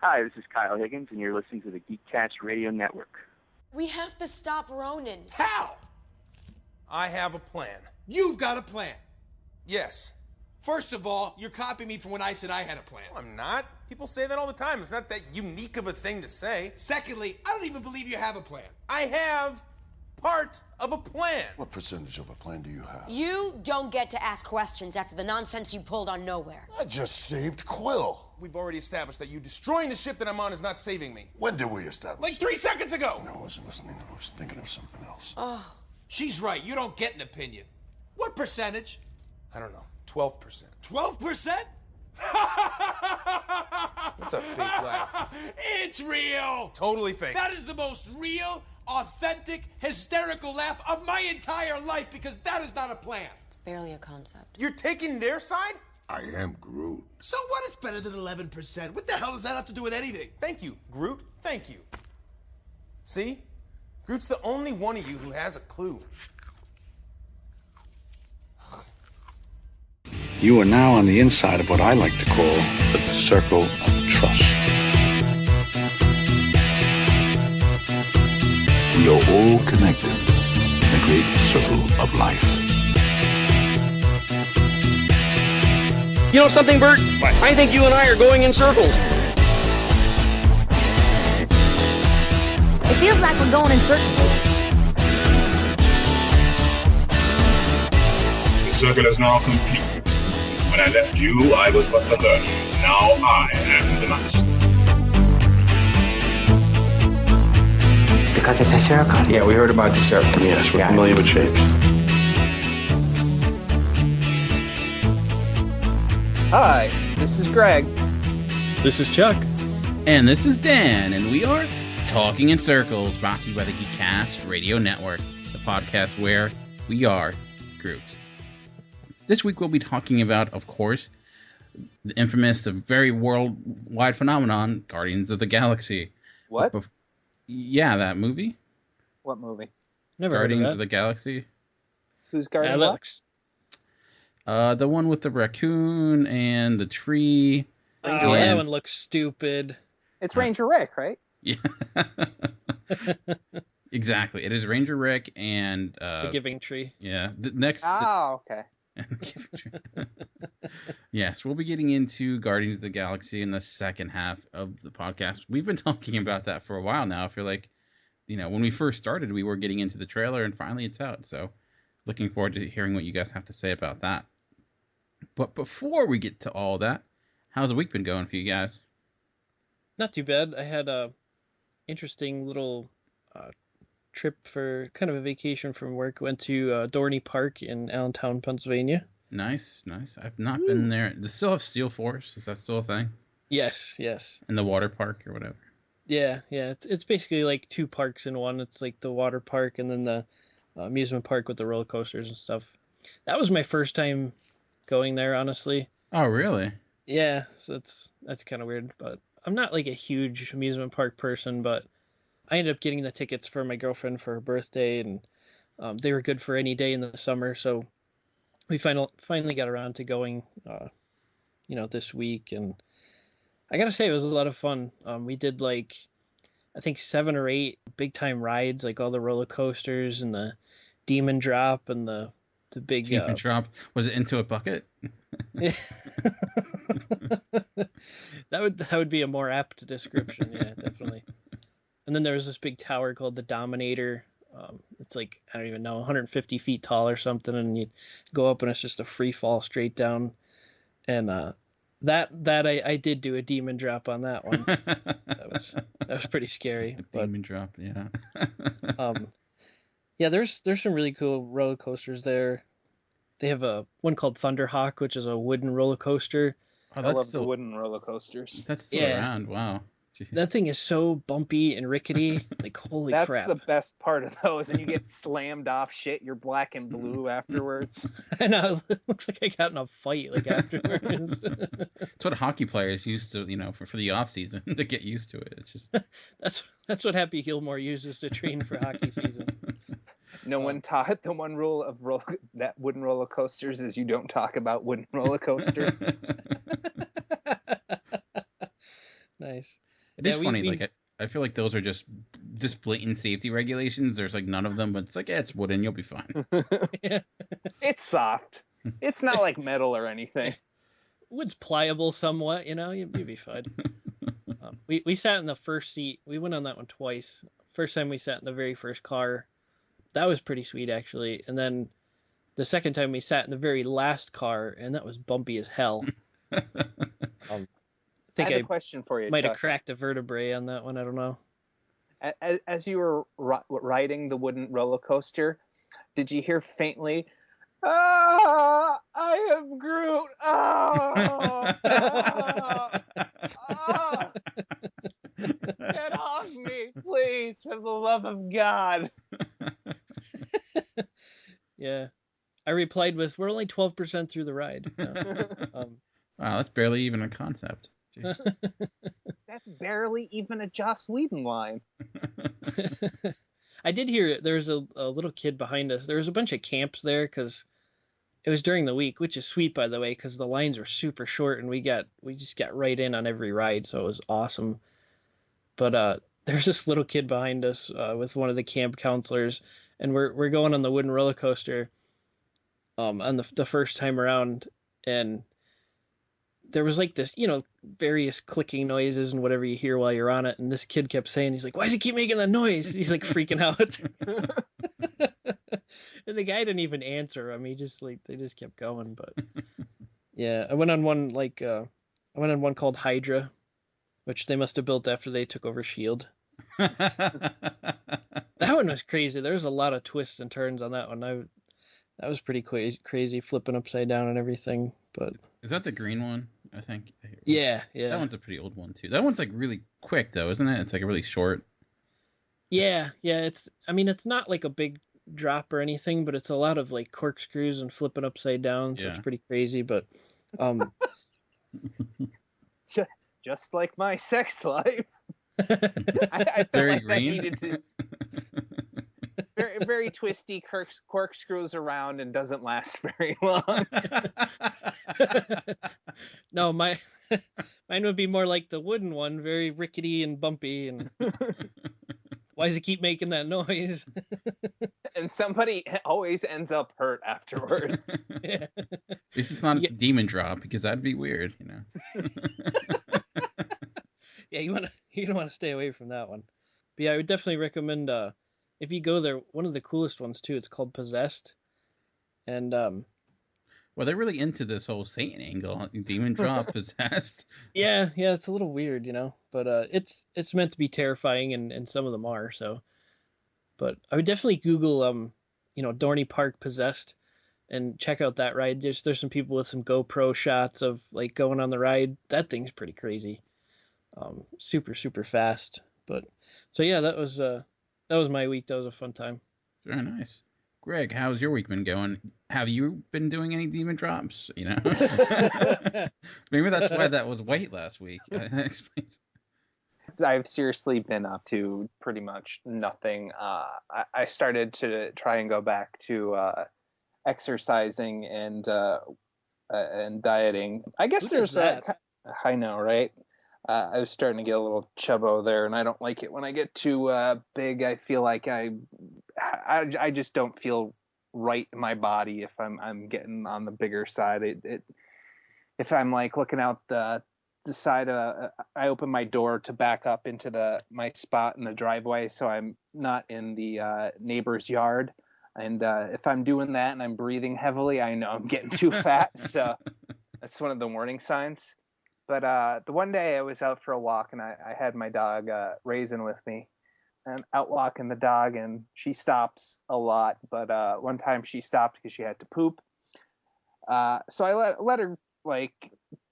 Hi, this is Kyle Higgins, and you're listening to the Geekcast Radio Network. We have to stop Ronan. How? I have a plan. You've got a plan. Yes. First of all, you're copying me from when I said I had a plan. No, I'm not. People say that all the time. It's not that unique of a thing to say. Secondly, I don't even believe you have a plan. I have part of a plan. What percentage of a plan do you have? You don't get to ask questions after the nonsense you pulled on Nowhere. I just saved Quill. We've already established that you destroying the ship that I'm on is not saving me. When did we establish? Like 3 seconds ago! No, I wasn't listening. I was thinking of something else. Oh. She's right. You don't get an opinion. What percentage? I don't know. 12%. 12%? That's a fake laugh. It's real! Totally fake. That is the most real, authentic, hysterical laugh of my entire life because that is not a plan. It's barely a concept. You're taking their side? I am Groot. So what? It's better than 11%. What the hell does that have to do with anything? Thank you, Groot. Thank you. See? Groot's the only one of you who has a clue. You are now on the inside of what I like to call the circle of trust. We are all connected in the great circle of life. You know something, Bert? What? I think you and I are going in circles. It feels like we're going in circles. The circle is now complete. When I left you, I was but the learner. Now I am the master. Because it's a circle. Yeah, we heard about the circle. Yes, we're familiar with shapes. Hi, this is Greg. This is Chuck. And this is Dan, and we are Talking in Circles, brought to you by the Geekcast Radio Network, the podcast where we are Groot. This week we'll be talking about, of course, the infamous, the very worldwide phenomenon, Guardians of the Galaxy. What? Yeah, that movie. What movie? Never Guardians of the Galaxy. Who's Guardians? Alex. The one with the raccoon and the tree. Oh, that one looks stupid. It's Ranger Rick, right? Yeah. Exactly. It is Ranger Rick and... the Giving Tree. Yeah. Next... Oh, okay. Yes, we'll be getting into Guardians of the Galaxy in the second half of the podcast. We've been talking about that for a while now. I feel like, when we first started, we were getting into the trailer, and finally it's out. So, looking forward to hearing what you guys have to say about that. But before we get to all that, how's the week been going for you guys? Not too bad. I had a interesting little trip for kind of a vacation from work. Went to Dorney Park in Allentown, Pennsylvania. Nice. I've not been there. Does it still have Steel Force? Is that still a thing? Yes. In the water park or whatever? Yeah. It's basically like two parks in one. It's like the water park and then the amusement park with the roller coasters and stuff. That was my first time going there, honestly. Oh, really? Yeah, so that's kind of weird, but I'm not like a huge amusement park person, but I ended up getting the tickets for my girlfriend for her birthday, and they were good for any day in the summer, so we finally got around to going, this week, and I gotta say, it was a lot of fun. We did like, I think 7 or 8 big time rides, like all the roller coasters and the Demon Drop and the big Demon Drop. Was it into a bucket? That would be a more apt description. Yeah, definitely. And then there was this big tower called the Dominator. It's like, I don't even know, 150 feet tall or something, and you go up and it's just a free fall straight down. And that I did do a demon drop on that one. that was pretty scary. Demon drop, yeah. Yeah, there's some really cool roller coasters there. They have a one called Thunderhawk, which is a wooden roller coaster. Oh, I love the wooden roller coasters. That's still around. Wow. Jeez. That thing is so bumpy and rickety. Like, holy crap. That's the best part of those. And you get slammed off shit. You're black and blue afterwards. I know. It looks like I got in a fight like afterwards. It's what hockey players used to, for the off season to get used to it. It's just that's what Happy Gilmore uses to train for hockey season. No one taught the one rule of that wooden roller coasters is you don't talk about wooden roller coasters. Nice. It is funny. Like I feel like those are just blatant safety regulations. There's like none of them, but it's like, yeah, it's wooden. You'll be fine. Yeah. It's soft. It's not like metal or anything. Wood's pliable somewhat, you'd be fine. We sat in the first seat. We went on that one twice. First time we sat in the very first car. That was pretty sweet, actually. And then the second time we sat in the very last car, and that was bumpy as hell. I think I have a question for you, might Chuck. have cracked a vertebrae on that one. I don't know. As you were riding the wooden roller coaster, did you hear faintly, "Ah, I am Groot. Ah, ah, ah. Get off me, please, for the love of God." Yeah. I replied with, "We're only 12% through the ride." Wow, that's barely even a concept. Jeez. That's barely even a Joss Whedon line. I did hear there was a little kid behind us. There was a bunch of camps there because it was during the week, which is sweet, by the way, because the lines were super short and we just got right in on every ride, so it was awesome. But there's this little kid behind us with one of the camp counselors, and we're going on the wooden roller coaster on the first time around, and there was like this, various clicking noises and whatever you hear while you're on it, and this kid kept saying, he's like, "Why does it keep making that noise?" He's like freaking out. And the guy didn't even answer him. He just they just kept going. But yeah, I went on one called Hydra, which they must have built after they took over Shield. That one was crazy. There was a lot of twists and turns on that one. That was pretty crazy, flipping upside down and everything. But is that the green one? I think. Yeah. That one's a pretty old one too. That one's like really quick though, isn't it? It's like a really short. Yeah. It's not like a big drop or anything, but it's a lot of like corkscrews and flipping upside down, so it's pretty crazy. But just like my sex life. I felt very like green. That needed to... very, very twisty, corkscrews around and doesn't last very long. No, mine would be more like the wooden one, very rickety and bumpy. And why does it keep making that noise? And somebody always ends up hurt afterwards. Yeah. This is not a demon drop, because that'd be weird, Yeah, you don't want to stay away from that one. But yeah, I would definitely recommend if you go there, one of the coolest ones too, it's called Possessed. And well, they're really into this whole Satan angle, demon drop, possessed. Yeah, it's a little weird, but it's meant to be terrifying, and some of them are. So, but I would definitely Google Dorney Park Possessed and check out that ride. There's some people with some GoPro shots of like going on the ride. That thing's pretty crazy. Super, super fast. But so yeah, that was my week. That was a fun time. Very nice. Greg, how's your week been going? Have you been doing any demon drops? Maybe that's why that was white last week. I've seriously been up to pretty much nothing. I started to try and go back to exercising and dieting. I guess there's I know, right? I was starting to get a little chubbo there, and I don't like it when I get too big. I feel like I just don't feel right in my body if I'm getting on the bigger side. If I'm like looking out the side, I open my door to back up into my spot in the driveway, so I'm not in the neighbor's yard. And if I'm doing that and I'm breathing heavily, I know I'm getting too fat. So that's one of the warning signs. But the one day I was out for a walk, and I had my dog Raisin with me. I'm out walking the dog, and she stops a lot. But one time she stopped because she had to poop. So I let her like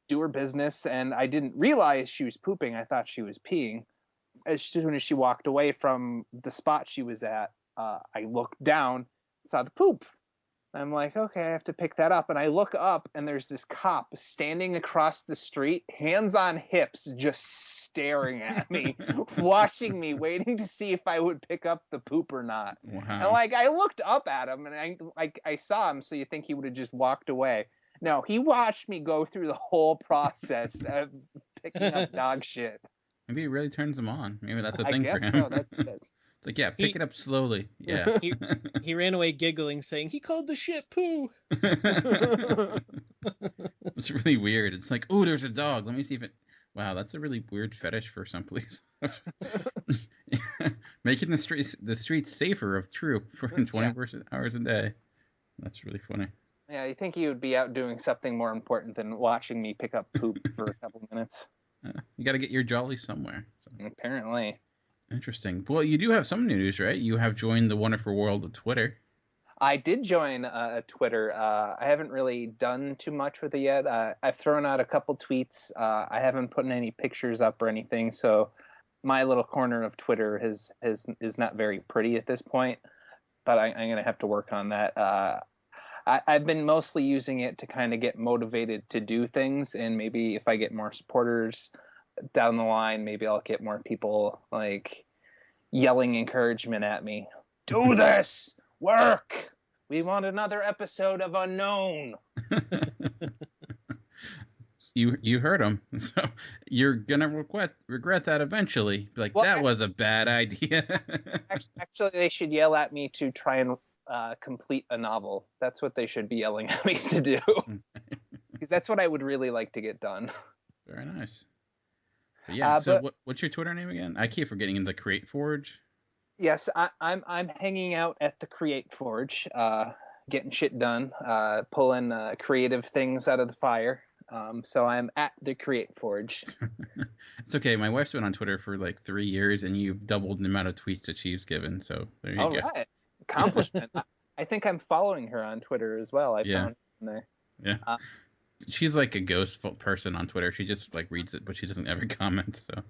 do her business, and I didn't realize she was pooping. I thought she was peeing. As soon as she walked away from the spot she was at, I looked down, saw the poop. I'm like, okay, I have to pick that up. And I look up, and there's this cop standing across the street, hands on hips, just staring at me, watching me, waiting to see if I would pick up the poop or not. Wow. And like, I looked up at him, and I saw him, so you think he would have just walked away. No, he watched me go through the whole process of picking up dog shit. Maybe it really turns him on. Maybe that's a I thing for guess him. so. It's like, yeah, pick it up slowly. Yeah. He ran away giggling, saying he called the shit poo. It's really weird. It's like, oh, there's a dog. Let me see if it. Wow, that's a really weird fetish for some police. Making the streets safer of troop for 24 hours a day. That's really funny. Yeah, you think he would be out doing something more important than watching me pick up poop for a couple minutes? You got to get your jolly somewhere. So. Apparently. Interesting. Well, you do have some news, right? You have joined the wonderful world of Twitter. I did join Twitter. I haven't really done too much with it yet. I've thrown out a couple tweets. I haven't put any pictures up or anything, so my little corner of Twitter is not very pretty at this point, but I'm going to have to work on that. I've been mostly using it to kind of get motivated to do things, and maybe if I get more supporters down the line, maybe I'll get more people like yelling encouragement at me. Do this! Work! We want another episode of Unknown. You heard him. So you're gonna regret that eventually. Like, well, that was a bad idea. Actually, they should yell at me to try and complete a novel. That's what they should be yelling at me to do. Because that's what I would really like to get done. Very nice. But yeah. So what's your Twitter name again? I keep forgetting the Create Forge. Yes, I'm hanging out at the Create Forge, getting shit done, pulling creative things out of the fire. So I'm at the Create Forge. It's okay. My wife's been on Twitter for like 3 years, and you've doubled the amount of tweets that she's given. So there you go. All right, accomplishment. I think I'm following her on Twitter as well. I found her there. Yeah. She's like a ghost person on Twitter. She just like reads it, but she doesn't ever comment. So.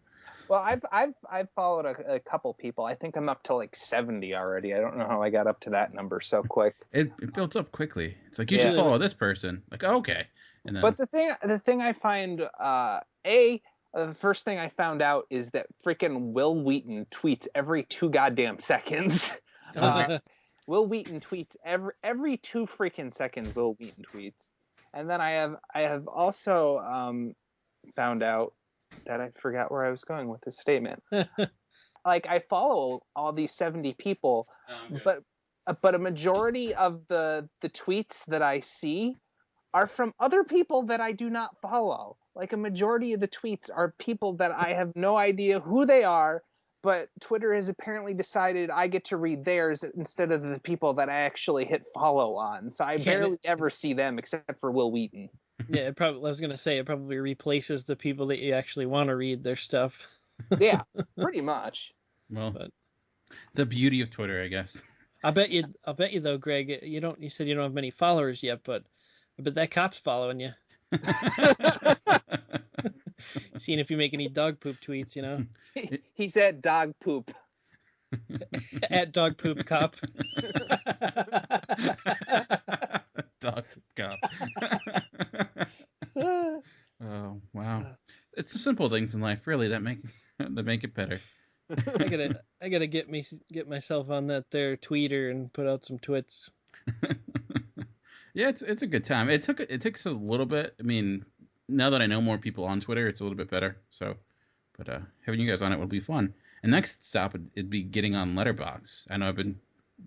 Well, I've followed a couple people. I think I'm up to like 70 already. I don't know how I got up to that number so quick. It builds up quickly. It's like you should follow this person. Like, oh, okay. And then... But the thing I find, the first thing I found out is that freaking Will Wheaton tweets every 2 goddamn seconds. Will Wheaton tweets every 2 freaking seconds. Will Wheaton tweets, and then I have also found out that I forgot where I was going with this statement. Like, I follow all these 70 people, but a majority of the tweets that I see are from other people that I do not follow. Like, a majority of the tweets are people that I have no idea who they are, but Twitter has apparently decided I get to read theirs instead of the people that I actually hit follow on. So I barely ever see them except for Will Wheaton. Yeah, I was going to say, it probably replaces the people that you actually want to read their stuff. Yeah, pretty much. Well, the beauty of Twitter, I guess. I'll bet you though, Greg, you said you don't have many followers yet, but that cop's following you. Seeing if you make any dog poop tweets, you know. He said dog poop. At dog poop cop. Dog cop. Oh wow! It's the simple things in life, really, that make it better. I gotta get myself on that there tweeter and put out some twits. Yeah, it's a good time. It takes a little bit. I mean, now that I know more people on Twitter, it's a little bit better. So, but having you guys on it will be fun. And next stop it'd be getting on Letterboxd. I know I've been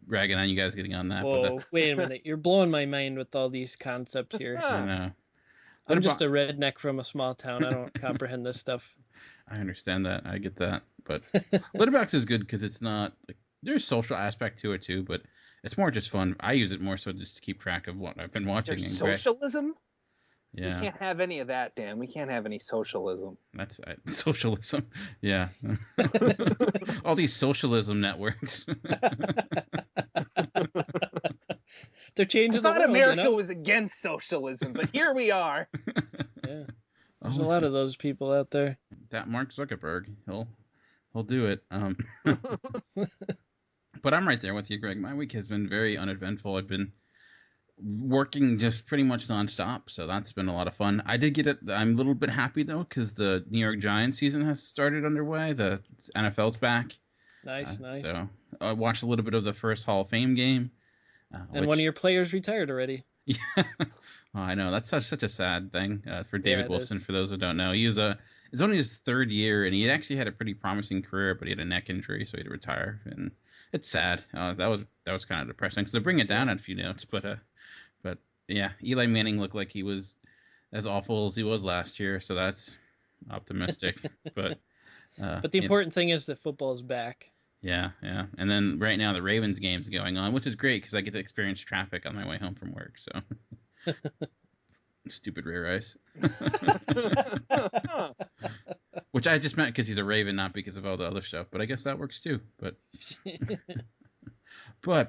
ragging on you guys getting on that. Whoa, wait a minute! You're blowing my mind with all these concepts here. I know. I'm just a redneck from a small town. I don't comprehend this stuff. I understand that. I get that. But Letterboxd is good because it's not like there's social aspect to it too, but it's more just fun. I use it more so just to keep track of what I've been watching. There's socialism? Yeah. We can't have any of that, Dan. We can't have any socialism. That's socialism. Yeah. All these socialism networks. They're changing the world. I thought America was against socialism, but here we are. Yeah. There's a lot of those people out there. That Mark Zuckerberg, he'll do it. But I'm right there with you, Greg. My week has been very uneventful. I've been working just pretty much nonstop, so that's been a lot of fun. I did get it. I'm a little bit happy though because the New York Giants season has started underway. The NFL's back. Nice. So I watched a little bit of the first Hall of Fame game. And one of your players retired already. Yeah, I know that's such a sad thing for David Wilson. For those who don't know, he was a it's only his third year, and he actually had a pretty promising career, but he had a neck injury, so he had to retire, and it's sad. That was kind of depressing. So to bring it down a few notes, but yeah, Eli Manning looked like he was as awful as he was last year, so that's optimistic. But the important thing is that football is back. Yeah. And then right now the Ravens game's going on, which is great because I get to experience traffic on my way home from work. So stupid Ray Rice. Which I just meant because he's a Raven, not because of all the other stuff. But I guess that works too. But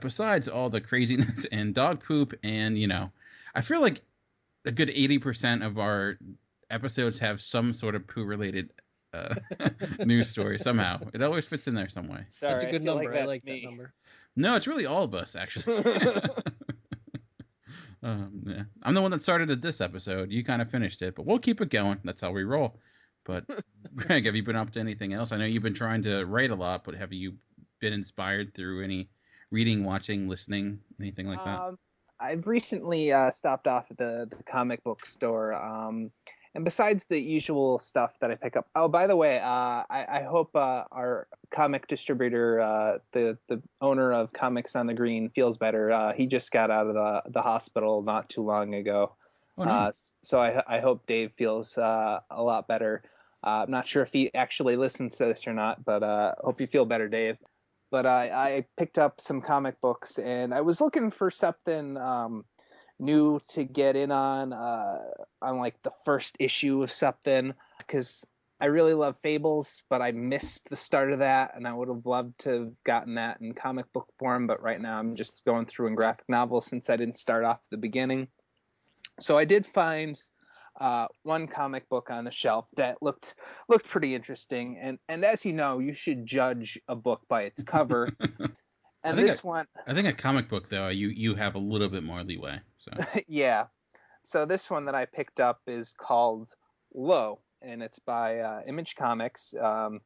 besides all the craziness and dog poop and, I feel like a good 80% of our episodes have some sort of poo-related news story somehow. It always fits in there some way. Sorry, that's a good number. I like that number. No, it's really all of us, actually. Yeah. I'm the one that started this episode. You kind of finished it, but we'll keep it going. That's how we roll. But Greg, have you been up to anything else? I know you've been trying to write a lot, but have you been inspired through any reading, watching, listening, anything like that? I've recently stopped off at the comic book store. And besides the usual stuff that I pick up, oh, by the way, I hope our comic distributor, the owner of Comics on the Green, feels better. He just got out of the hospital not too long ago. Oh, nice. So I hope Dave feels a lot better. I'm not sure if he actually listens to this or not, but hope you feel better, Dave. But I picked up some comic books, and I was looking for something new to get in on like the first issue of something, because I really love Fables, but I missed the start of that, and I would have loved to have gotten that in comic book form, but right now I'm just going through in graphic novels since I didn't start off at the beginning. So I did find one comic book on the shelf that looked pretty interesting, and as you know, you should judge a book by its cover. And I think a comic book, though, you have a little bit more leeway. So yeah. So this one that I picked up is called Low, and it's by Image Comics. The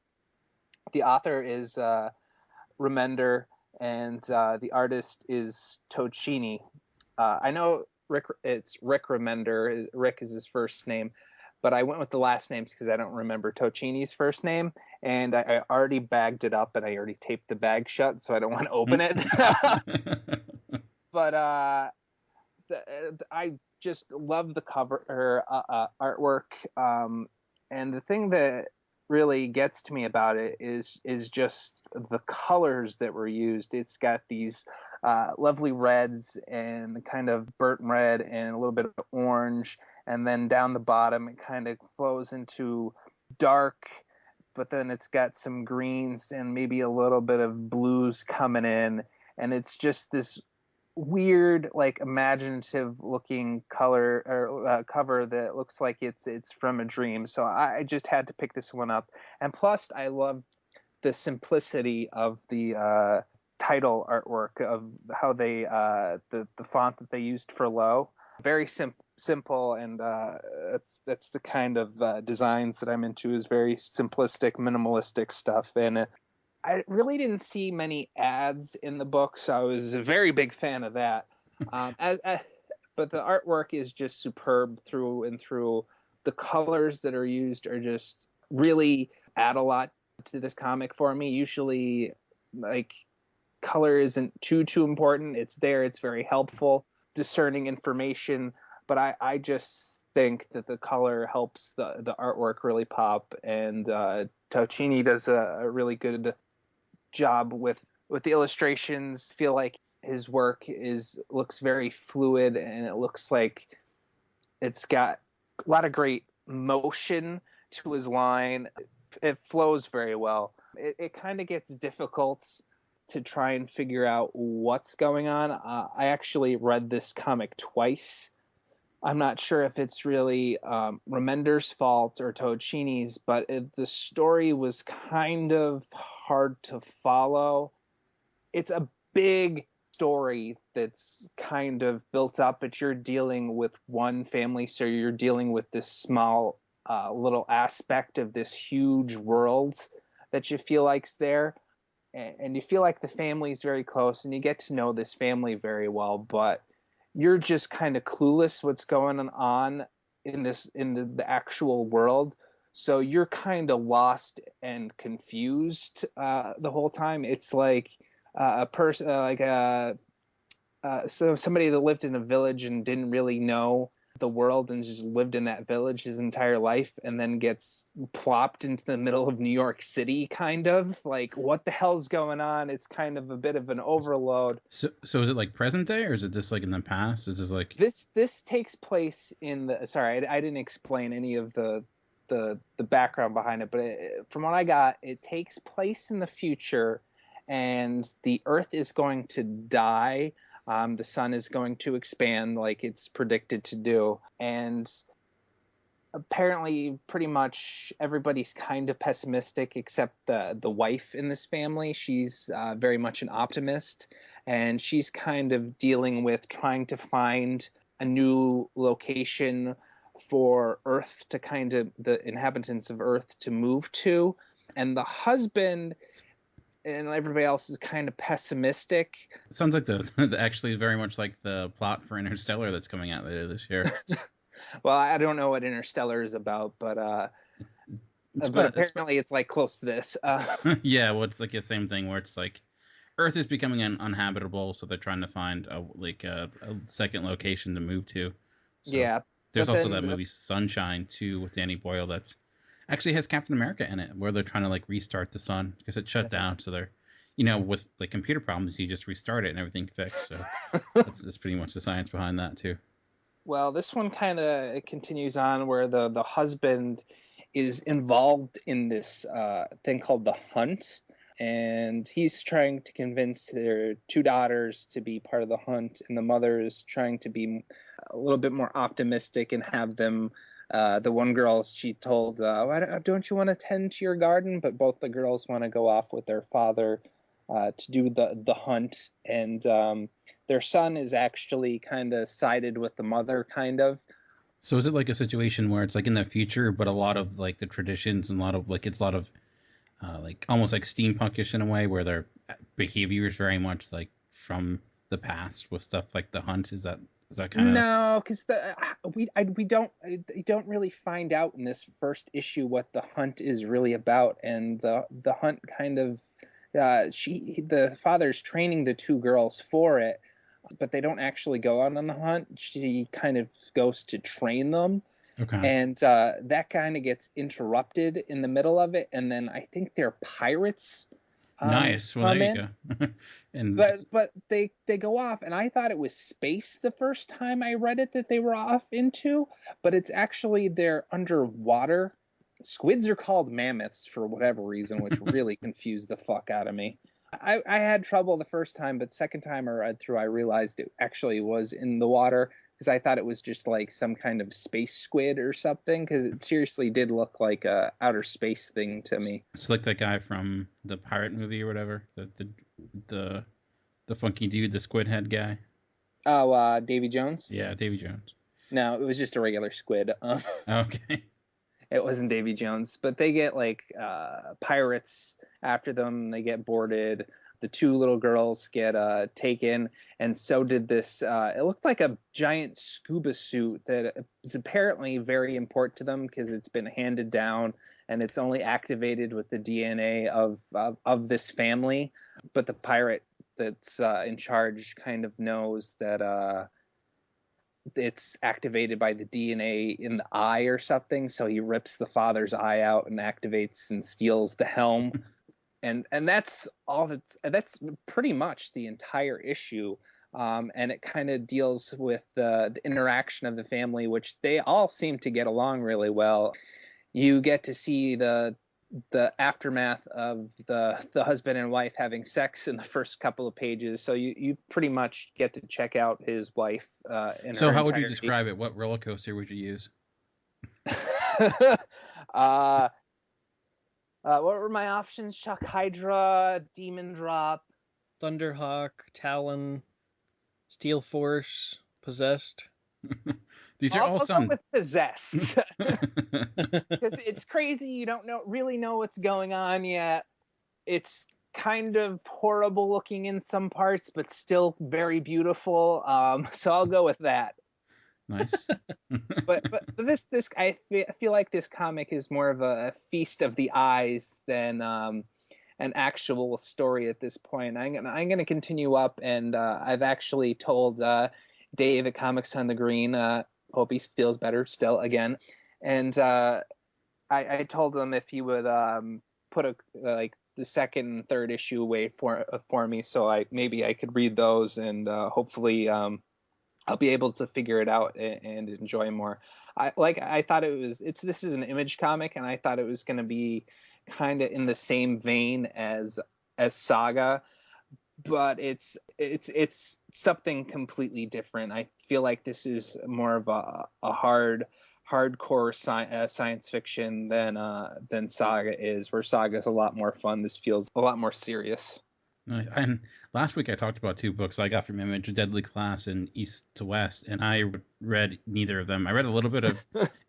author is Remender, and the artist is Tocini. I know it's Rick Remender. Rick is his first name, but I went with the last names because I don't remember Tocini's first name, and I already bagged it up, and I already taped the bag shut, so I don't want to open it. But I just love the cover artwork, and the thing that really gets to me about it is just the colors that were used. It's got these lovely reds and kind of burnt red and a little bit of orange, and then down the bottom it kind of flows into dark, but then it's got some greens and maybe a little bit of blues coming in, and it's just this weird, like, imaginative looking color or cover that looks like it's from a dream. So I just had to pick this one up, and plus I love the simplicity of the title artwork, of how they the font that they used for Low. Very simple, and that's the kind of designs that I'm into, is very simplistic, minimalistic stuff. And I really didn't see many ads in the book, so I was a very big fan of that. But the artwork is just superb through and through. The colors that are used are just really add a lot to this comic for me. Usually, like, color isn't too important. It's there. It's very helpful, discerning information. But I just think that the color helps the artwork really pop. And Tocini does a really good job with the illustrations. Feel like his work looks very fluid, and it looks like it's got a lot of great motion to his line. It flows very well. It kind of gets difficult to try and figure out what's going on. I actually read this comic twice. I'm not sure if it's really Remender's fault or Tocini's, but the story was kind of hard to follow. It's a big story that's kind of built up, but you're dealing with one family, so you're dealing with this small little aspect of this huge world that you feel like's there. And you feel like the family's very close, and you get to know this family very well, but you're just kind of clueless what's going on in the actual world. So you're kind of lost and confused the whole time. It's like a person, so somebody that lived in a village and didn't really know the world and just lived in that village his entire life, and then gets plopped into the middle of New York City, kind of like, what the hell's going on? It's kind of a bit of an overload. So is it like present day, or is it just like in the past? Is this like this takes place in the, sorry, I didn't explain any of the background behind it, but from what I got, it takes place in the future, and the Earth is going to die. The sun is going to expand like it's predicted to do. And apparently pretty much everybody's kind of pessimistic except the wife in this family. She's very much an optimist, and she's kind of dealing with trying to find a new location for Earth to kind of, the inhabitants of Earth to move to. And the husband and everybody else is kind of pessimistic. It sounds like the actually very much like the plot for Interstellar that's coming out later this year. Well, I don't know what Interstellar is about, but apparently it's like close to this. Yeah, well, it's like the same thing where it's like Earth is becoming uninhabitable, so they're trying to find a second location to move to. So yeah. There's also that movie Sunshine too with Danny Boyle that's actually has Captain America in it, where they're trying to like restart the sun because it shut down. So they're, with like computer problems, you just restart it and everything fixed. So that's pretty much the science behind that too. Well, this one kind of continues on where the husband is involved in this thing called the hunt, and he's trying to convince their two daughters to be part of the hunt, and the mother is trying to be a little bit more optimistic and have them. The one girl, she told, don't you want to tend to your garden? But both the girls want to go off with their father to do the hunt. And their son is actually kind of sided with the mother, kind of. So is it like a situation where it's like in the future, but a lot of like the traditions and a lot of like almost like steampunkish in a way, where their behavior is very much like from the past with stuff like the hunt? Is that kind of... No, because we don't really find out in this first issue what the hunt is really about, and the hunt kind of the father's training the two girls for it, but they don't actually go out on the hunt. She kind of goes to train them. Okay. And that kind of gets interrupted in the middle of it, and then I think they're pirates. Nice. Well, there you go. And but they go off, and I thought it was space the first time I read it that they were off into, but it's actually they're underwater. Squids are called mammoths for whatever reason, which really confused the fuck out of me. I had trouble the first time, but second time I read through, I realized it actually was in the water, because I thought it was just like some kind of space squid or something, because it seriously did look like a outer space thing to me. It's like that guy from the pirate movie or whatever, the funky dude, the squid head guy. Oh, Davy Jones? Yeah, Davy Jones. No, it was just a regular squid. Okay. It wasn't Davy Jones, but they get like pirates after them. They get boarded. The two little girls get taken, and so did this. It looked like a giant scuba suit that is apparently very important to them because it's been handed down, and it's only activated with the DNA of this family. But the pirate that's in charge kind of knows that it's activated by the DNA in the eye or something. So he rips the father's eye out and activates and steals the helm. And that's all. That's pretty much the entire issue, and it kind of deals with the interaction of the family, which they all seem to get along really well. You get to see the aftermath of the husband and wife having sex in the first couple of pages, so you pretty much get to check out his wife. So how would you describe it? What roller coaster would you use? What were my options, Chuck? Hydra, Demon Drop, Thunderhawk, Talon, Steel Force, Possessed. These are all some with Possessed. Because it's crazy. You don't really know what's going on yet. It's kind of horrible looking in some parts, but still very beautiful. So I'll go with that. Nice. but this I feel like this comic is more of a feast of the eyes than an actual story at this point. I'm gonna continue up, and I've actually told Dave at Comics on the Green. Hope he feels better still again, and I told him if he would put the second and third issue away for me, so maybe I could read those, and hopefully I'll be able to figure it out and enjoy more. I thought this is an Image comic, and I thought it was going to be kind of in the same vein as Saga, but it's something completely different. I feel like this is more of a hardcore science fiction than Saga is, where Saga is a lot more fun. This feels a lot more serious. And last week I talked about two books I got from Image, Deadly Class and East to West, and I read neither of them. I read a little bit of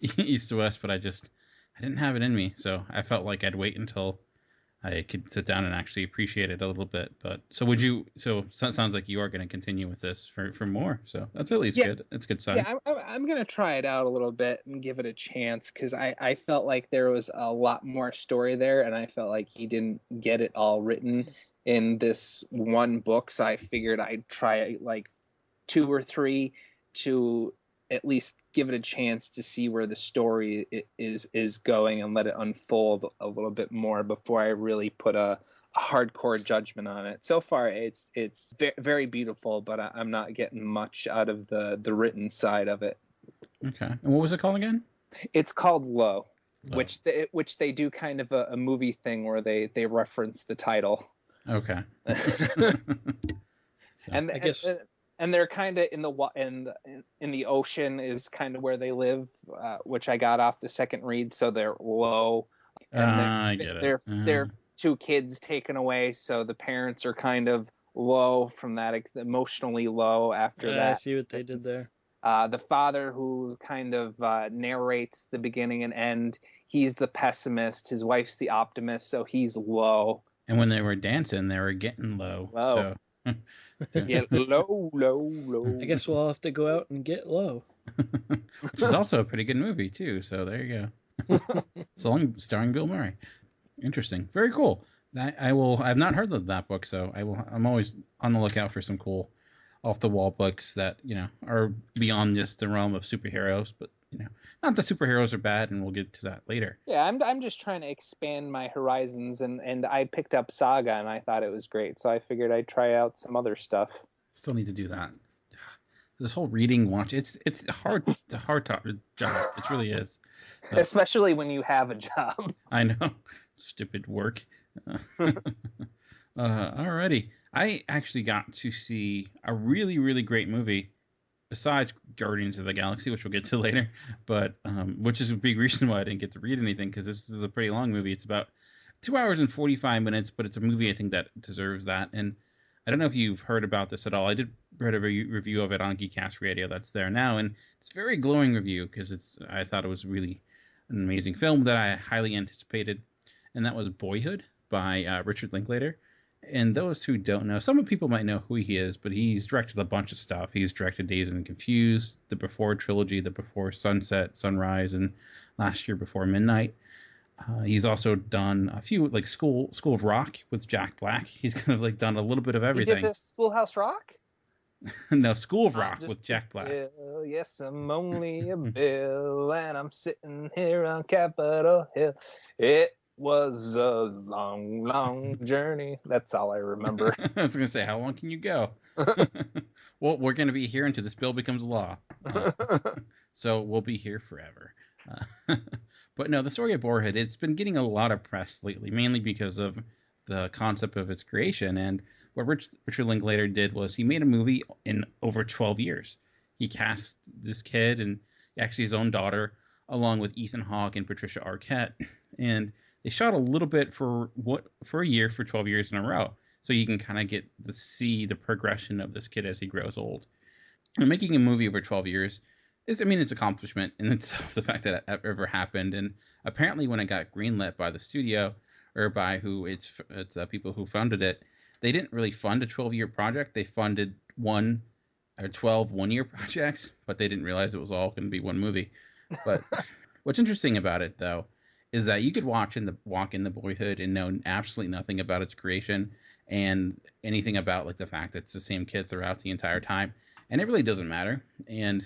East to West, but I didn't have it in me, so I felt like I'd wait until I could sit down and actually appreciate it a little bit. But so it sounds like you are going to continue with this for more, so that's at least good. It's a good sign. Yeah, I'm going to try it out a little bit and give it a chance, because I felt like there was a lot more story there, and I felt like he didn't get it all written in this one book, so I figured I'd try like 2 or 3 to at least give it a chance to see where the story is going and let it unfold a little bit more before I really put a hardcore judgment on it. So far, it's very beautiful, but I'm not getting much out of the written side of it. Okay, and what was it called again? It's called Low. Which they do kind of a movie thing where they reference the title. Okay. And I guess, and they're kind of in the ocean is kind of where they live, which I got off the second read. So they're low. I get it. They're 2 kids taken away, so the parents are kind of low from that, emotionally low after that. I see what they did there. The father, who kind of narrates the beginning and end, he's the pessimist. His wife's the optimist, so he's low. And when they were dancing, they were getting low. So. Get low. I guess we'll all have to go out and get low. Which is also a pretty good movie, too. So there you go. Starring Bill Murray. Interesting. Very cool. I've not heard of that book, so I'm always on the lookout for some cool off-the-wall books that, are beyond just the realm of superheroes, but not that superheroes are bad, and we'll get to that later. Yeah, I'm just trying to expand my horizons, and I picked up Saga, and I thought it was great, so I figured I'd try out some other stuff. Still need to do that. This whole reading watch, it's a hard job. It really is. Especially when you have a job. I know. Stupid work. Alrighty. I actually got to see a really, really great movie besides Guardians of the Galaxy, which we'll get to later, but which is a big reason why I didn't get to read anything, because this is a pretty long movie. It's about 2 hours and 45 minutes, but it's a movie I think that deserves that. And I don't know if you've heard about this at all. I did read a review of it on Geekcast Radio that's there now, and it's a very glowing review, because I thought it was really an amazing film that I highly anticipated, and that was Boyhood by Richard Linklater. And those who don't know, some people might know who he is, but he's directed a bunch of stuff. He's directed Dazed and Confused, the Before trilogy, the Before Sunset, Sunrise, and last year Before Midnight. He's also done a few, like School of Rock with Jack Black. He's kind of like done a little bit of everything. He did the Schoolhouse Rock? No, School of Rock with Jack Black. Bill, yes, I'm only a Bill, and I'm sitting here on Capitol Hill. It was a long, long journey. That's all I remember. I was going to say, how long can you go? Well, we're going to be here until this bill becomes law. So we'll be here forever. But no, the story of Boyhood, it's been getting a lot of press lately, mainly because of the concept of its creation. And what Richard Linklater did was he made a movie in over 12 years. He cast this kid and actually his own daughter, along with Ethan Hawke and Patricia Arquette. And they shot a little bit for a year, for 12 years in a row. So you can kind of get to see the progression of this kid as he grows old. And making a movie over 12 years it's an accomplishment in itself, the fact that it ever happened. And apparently when it got greenlit by the studio, or by it's people who funded it, they didn't really fund a 12-year project. They funded one or 12 one-year projects, but they didn't realize it was all going to be one movie. But what's interesting about it, though, is that you could walk into Boyhood and know absolutely nothing about its creation and anything about like the fact that it's the same kid throughout the entire time, and it really doesn't matter. And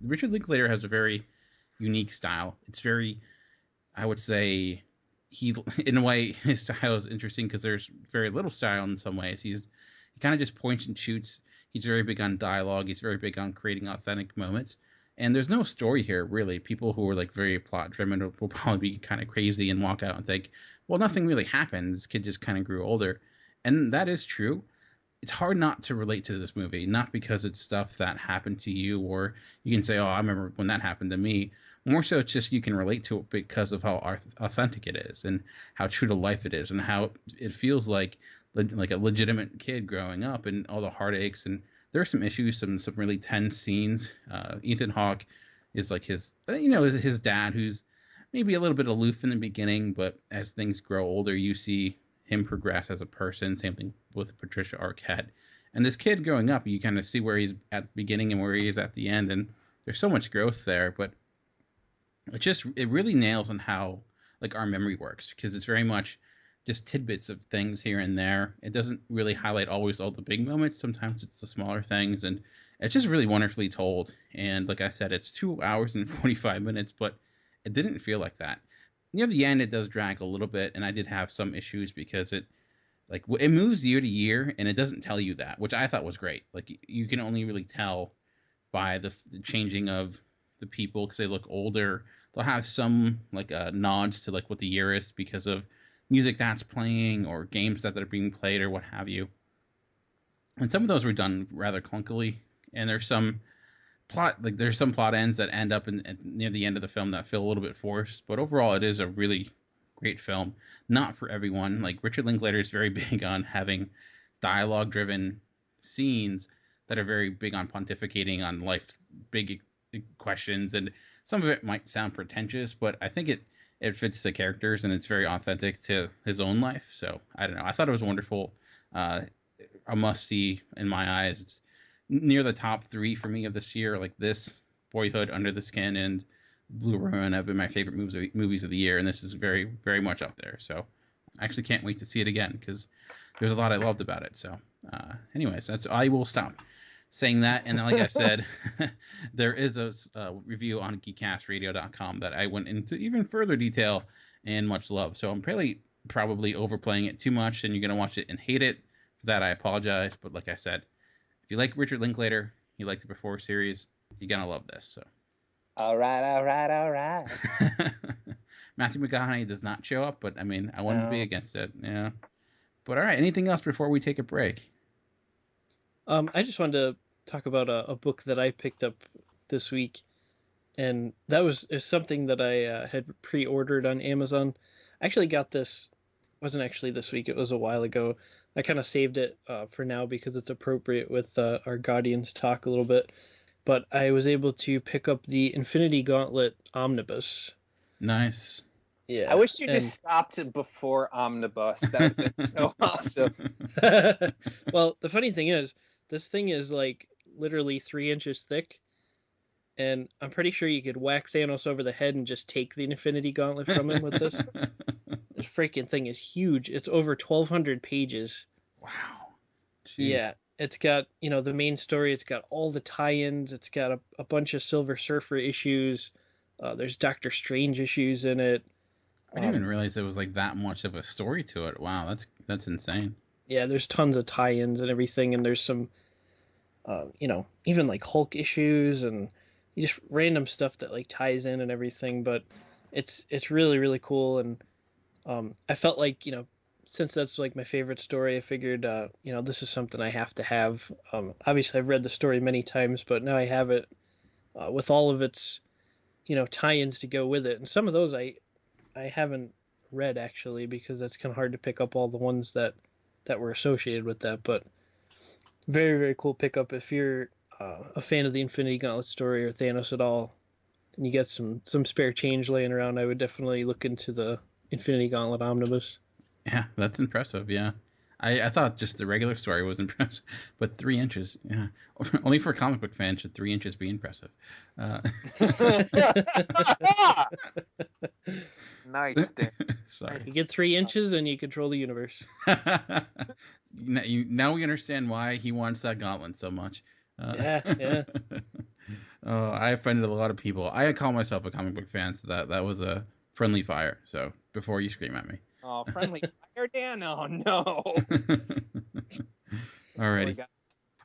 Richard Linklater has a very unique style. It's very, I would say, in a way, his style is interesting because there's very little style in some ways. He kind of just points and shoots. He's very big on dialogue. He's very big on creating authentic moments. And there's no story here, really. People who are like very plot driven will probably be kind of crazy and walk out and think, well, nothing really happened. This kid just kind of grew older. And that is true. It's hard not to relate to this movie, not because it's stuff that happened to you, or you can say, oh, I remember when that happened to me. More so, it's just you can relate to it because of how authentic it is and how true to life it is and how it feels like a legitimate kid growing up and all the heartaches. And there are some issues, some really tense scenes. Ethan Hawke is like his dad, who's maybe a little bit aloof in the beginning, but as things grow older, you see him progress as a person. Same thing with Patricia Arquette. And this kid growing up, you kind of see where he's at the beginning and where he is at the end, and there's so much growth there. But it really nails on how like our memory works, because it's very much just tidbits of things here and there. It doesn't really highlight always all the big moments. Sometimes it's the smaller things, and it's just really wonderfully told. And like I said, it's 2 hours and 45 minutes, but it didn't feel like that. Near the end, it does drag a little bit, and I did have some issues because it moves year to year, and it doesn't tell you that, which I thought was great. Like, you can only really tell by the changing of the people because they look older. They'll have some nods to like what the year is because of music that's playing or games that are being played or what have you. And some of those were done rather clunkily, and there's some plot ends that end up near the end of the film that feel a little bit forced. But overall, it is a really great film. Not for everyone. Like, Richard Linklater is very big on having dialogue-driven scenes that are very big on pontificating on life's big questions, and some of it might sound pretentious, but I think it fits the characters and it's very authentic to his own life. So I don't know. I thought it was wonderful. A must see in my eyes. It's near the top 3 for me of this year. Like this, Boyhood, Under the Skin, and Blue Ruin have been my favorite movies of the year, and this is very, very much up there. So I actually can't wait to see it again because there's a lot I loved about it. So anyways, I will stop saying that. And like I said, there is a review on geekcastradio.com that I went into even further detail and much love. So I'm probably overplaying it too much, and you're going to watch it and hate it. For that, I apologize. But like I said, if you like Richard Linklater, you like the Before series, you're going to love this. So. All right. Matthew McConaughey does not show up, but I mean, I wouldn't be against it. Yeah. But all right, anything else before we take a break? I just wanted to talk about a book that I picked up this week, and that is something that I had pre-ordered on Amazon. I actually got this, wasn't actually this week, it was a while ago. I kind of saved it for now because it's appropriate with our Guardians talk a little bit. But I was able to pick up the Infinity Gauntlet Omnibus. Nice. Yeah. I wish you just stopped before Omnibus. That would have been so awesome. Well, the funny thing is, this thing is like literally 3 inches thick, and I'm pretty sure you could whack Thanos over the head and just take the Infinity Gauntlet from him with this. This freaking thing is huge. It's over 1,200 pages. Wow. Jeez. Yeah. It's got, the main story. It's got all the tie-ins. It's got a bunch of Silver Surfer issues. There's Doctor Strange issues in it. I didn't even realize there was like that much of a story to it. Wow, that's insane. Yeah, there's tons of tie-ins and everything, and there's some, even like Hulk issues and just random stuff that like ties in and everything. But it's really, really cool, and I felt like since that's like my favorite story, I figured, this is something I have to have. Obviously, I've read the story many times, but now I have it with all of its, tie-ins to go with it. And some of those I haven't read, actually, because that's kind of hard to pick up all the ones that were associated with that. But very, very cool pickup. If you're a fan of the Infinity Gauntlet story or Thanos at all, and you get some spare change laying around, I would definitely look into the Infinity Gauntlet Omnibus. Yeah, that's impressive. Yeah, I thought just the regular story was impressive, but 3 inches, yeah. Only for comic book fans should 3 inches be impressive. Nice, Dan. Sorry. You get 3 inches and you control the universe. Now we understand why he wants that gauntlet so much. Yeah. I offended a lot of people. I call myself a comic book fan, so that was a friendly fire. So before you scream at me. Oh, friendly fire, Dan? Oh, no. Alrighty.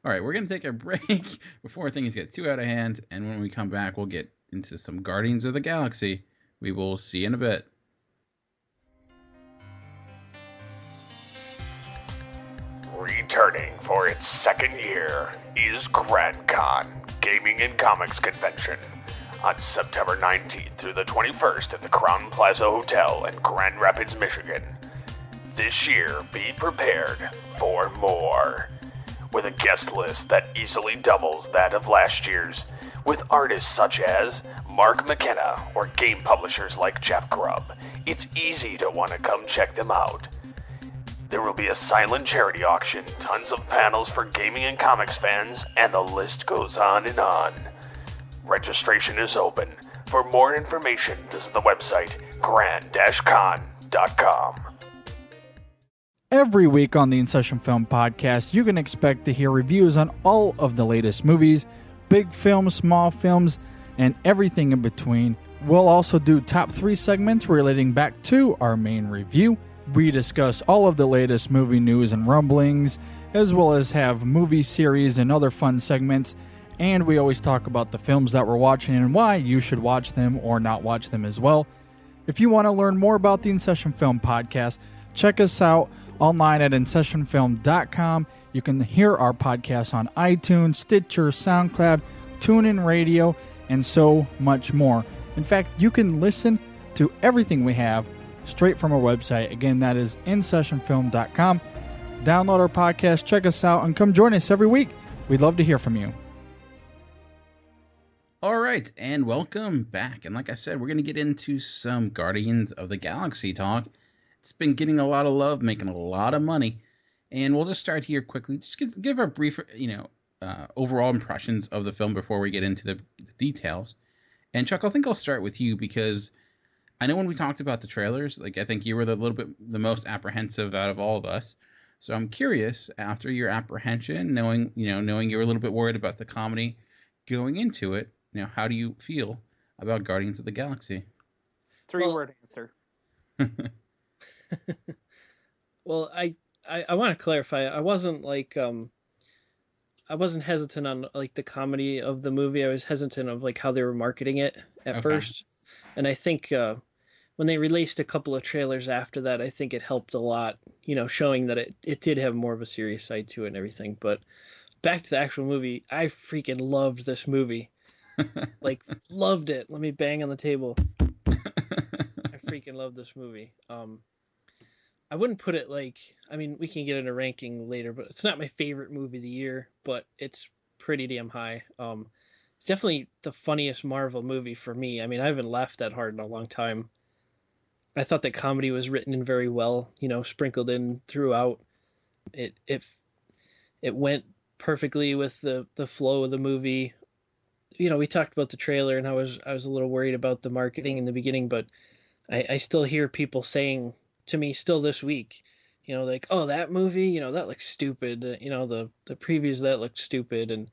All right, we're going to take a break before things get too out of hand. And when we come back, we'll get into some Guardians of the Galaxy. We will see you in a bit. Returning for its second year is GrandCon, Gaming and Comics Convention, on September 19th through the 21st at the Crown Plaza Hotel in Grand Rapids, Michigan. This year, be prepared for more. With a guest list that easily doubles that of last year's, with artists such as Mark McKenna or game publishers like Jeff Grubb, it's easy to want to come check them out. There will be a silent charity auction, tons of panels for gaming and comics fans, and the list goes on and on. Registration is open. For more information, visit the website grand-con.com. Every week on the In Session Film Podcast, you can expect to hear reviews on all of the latest movies, big films, small films, and everything in between. We'll also do top 3 segments relating back to our main review. We discuss all of the latest movie news and rumblings, as well as have movie series and other fun segments. And we always talk about the films that we're watching and why you should watch them or not watch them as well. If you want to learn more about the In Session Film Podcast, check us out online at InSessionFilm.com. You can hear our podcast on iTunes, Stitcher, SoundCloud, TuneIn Radio, and so much more. In fact, you can listen to everything we have straight from our website. Again, that is InSessionFilm.com. Download our podcast, check us out, and come join us every week. We'd love to hear from you. All right, and welcome back. And like I said, we're going to get into some Guardians of the Galaxy talk. It's been getting a lot of love, making a lot of money. And we'll just start here quickly. Just give a brief, overall impressions of the film before we get into the details. And Chuck, I think I'll start with you because I know when we talked about the trailers, I think you were the most apprehensive out of all of us. So I'm curious, after your apprehension, knowing you were a little bit worried about the comedy going into it, how do you feel about Guardians of the Galaxy? 3-word answer. Well, I want to clarify. I wasn't hesitant on the comedy of the movie. I was hesitant of how they were marketing it at first. And I think when they released a couple of trailers after that, I think it helped a lot, showing that it did have more of a serious side to it and everything. But back to the actual movie, I freaking loved this movie. Loved it. Let me bang on the table. I freaking love this movie. I wouldn't put it we can get into ranking later, but it's not my favorite movie of the year, but it's pretty damn high. It's definitely the funniest Marvel movie for me. I haven't laughed that hard in a long time. I thought the comedy was written in very well, sprinkled in throughout. It went perfectly with the flow of the movie. We talked about the trailer, and I was a little worried about the marketing in the beginning, but I still hear people saying to me still this week, oh, that movie, that looks stupid. The previews that looked stupid, and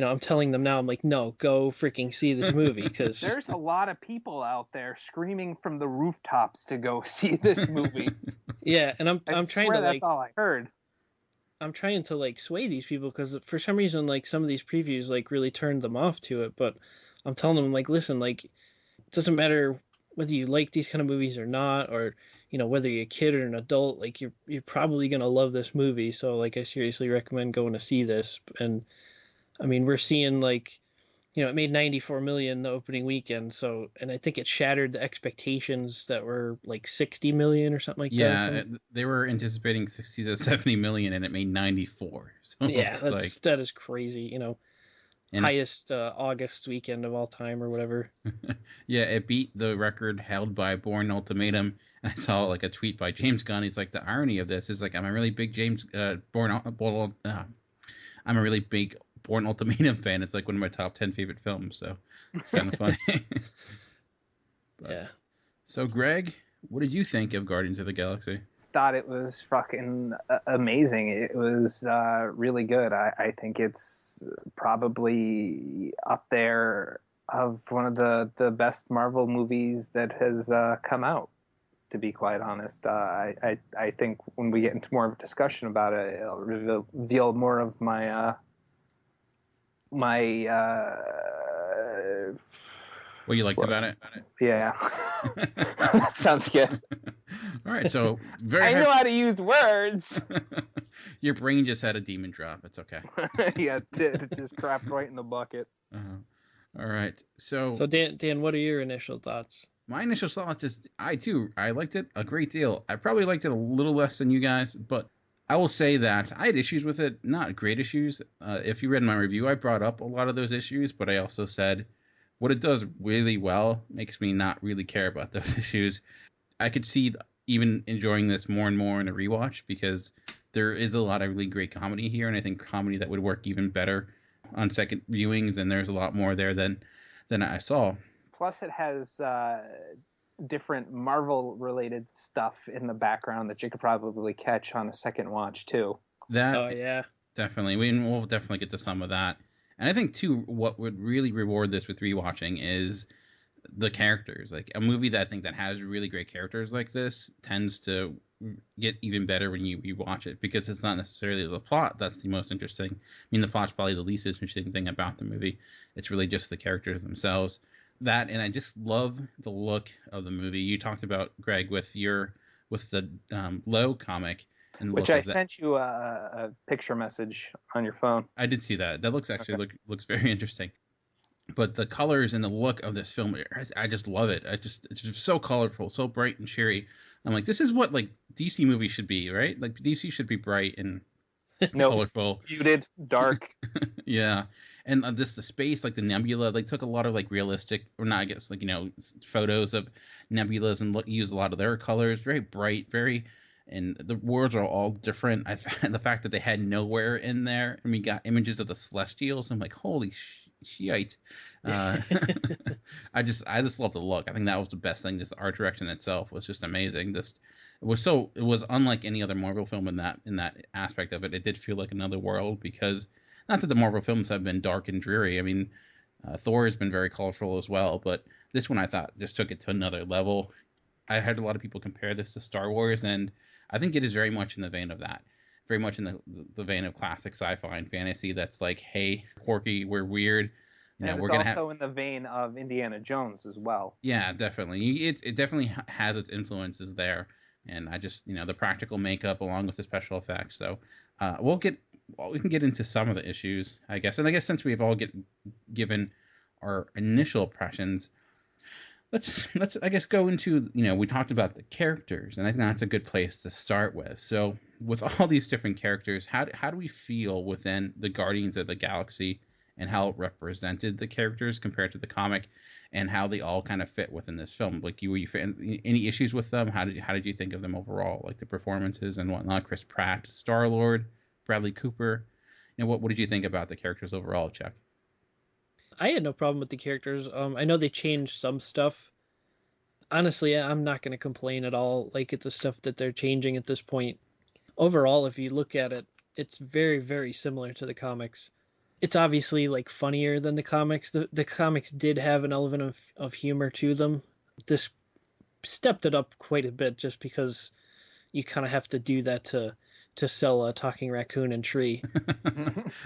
I'm telling them now, I'm like, no, go freaking see this movie, because there's a lot of people out there screaming from the rooftops to go see this movie. Yeah, and I'm trying to that's all I heard. I'm trying to sway these people because for some reason some of these previews really turned them off to it, but I'm telling them listen, it doesn't matter whether you like these kind of movies or not, or whether you're a kid or an adult, you're probably gonna love this movie. So I seriously recommend going to see this. And we're seeing it made $94 million the opening weekend, so, and I think it shattered the expectations that were $60 million or something like that. Yeah, they were anticipating 60 to 70 million, and it made 94. So yeah, that is crazy. highest August weekend of all time or whatever. Yeah, it beat the record held by Bourne Ultimatum. And I saw like a tweet by James Gunn. He's like, the irony of this is like, I'm a really big I'm a really big Bourne Ultimatum fan. It's like one of my top 10 favorite films, so it's kind of funny. Yeah. So, Greg, what did you think of Guardians of the Galaxy? Thought it was fucking amazing. It was really good. I think it's probably up there of one of the best Marvel movies that has come out, to be quite honest. I think when we get into more of a discussion about it, it'll reveal more of my what you liked about it? Yeah. Sounds good. All right, so I know how to use words. Your brain just had a demon drop. It's okay. Yeah, it just crapped right in the bucket. All right, so Dan, what are your initial thoughts? My initial thoughts is I liked it a great deal. I probably liked it a little less than you guys, but I will say that I had issues with it, not great issues. If you read my review, I brought up a lot of those issues, but I also said what it does really well makes me not really care about those issues. I could see even enjoying this more and more in a rewatch because there is a lot of really great comedy here, and I think comedy that would work even better on second viewings, and there's a lot more there than I saw. Plus, it has different Marvel-related stuff in the background that you could probably catch on a second watch, too. Yeah. Definitely. We'll definitely get to some of that. And I think, too, what would really reward this with rewatching is the characters. Like, a movie that I think that has really great characters like this tends to get even better when you watch it, because it's not necessarily the plot that's the most interesting. I mean, the plot's probably the least interesting thing about the movie. It's really just the characters themselves. That, and I just love the look of the movie. You talked about, Greg, with the Low comic. And which I sent you a picture message on your phone. I did see that. That looks actually looks very interesting. But the colors and the look of this film, I just love it. It's just so colorful, so bright and cheery. I'm like, this is what like DC movies should be, right? Like DC should be bright and colorful, muted, dark. Yeah, and the space, like the nebula, they took a lot of like realistic, or not, I guess, like photos of nebulas and used a lot of their colors, very bright, very. And the worlds are all different. The fact that they had nowhere in there, and we got images of the Celestials. I'm like, holy shite! I just love the look. I think that was the best thing. Just the art direction itself was just amazing. It was unlike any other Marvel film in that aspect of it. It did feel like another world, because not that the Marvel films have been dark and dreary. I mean, Thor has been very colorful as well, but this one I thought just took it to another level. I heard a lot of people compare this to Star Wars, and I think it is very much in the vein of that. Very much in the vein of classic sci-fi and fantasy that's like, hey, quirky, we're weird. And it's also in the vein of Indiana Jones as well. Yeah, definitely. It definitely has its influences there. And I just, the practical makeup along with the special effects. So we can get into some of the issues, I guess. And I guess since we've all given our initial impressions, let's I guess go into, we talked about the characters, and I think that's a good place to start with. So with all these different characters, how do we feel within the Guardians of the Galaxy and how it represented the characters compared to the comic, and how they all kind of fit within this film? Like, were you any issues with them? How did you think of them overall, like the performances and whatnot? Chris Pratt, Star-Lord, Bradley Cooper. What did you think about the characters overall, Chuck? I had no problem with the characters. I know they changed some stuff. Honestly, I'm not going to complain at all. Like, at the stuff that they're changing at this point. Overall, if you look at it, it's very, very similar to the comics. It's obviously like funnier than the comics. The comics did have an element of humor to them. This stepped it up quite a bit, just because you kind of have to do that to sell a talking raccoon and tree.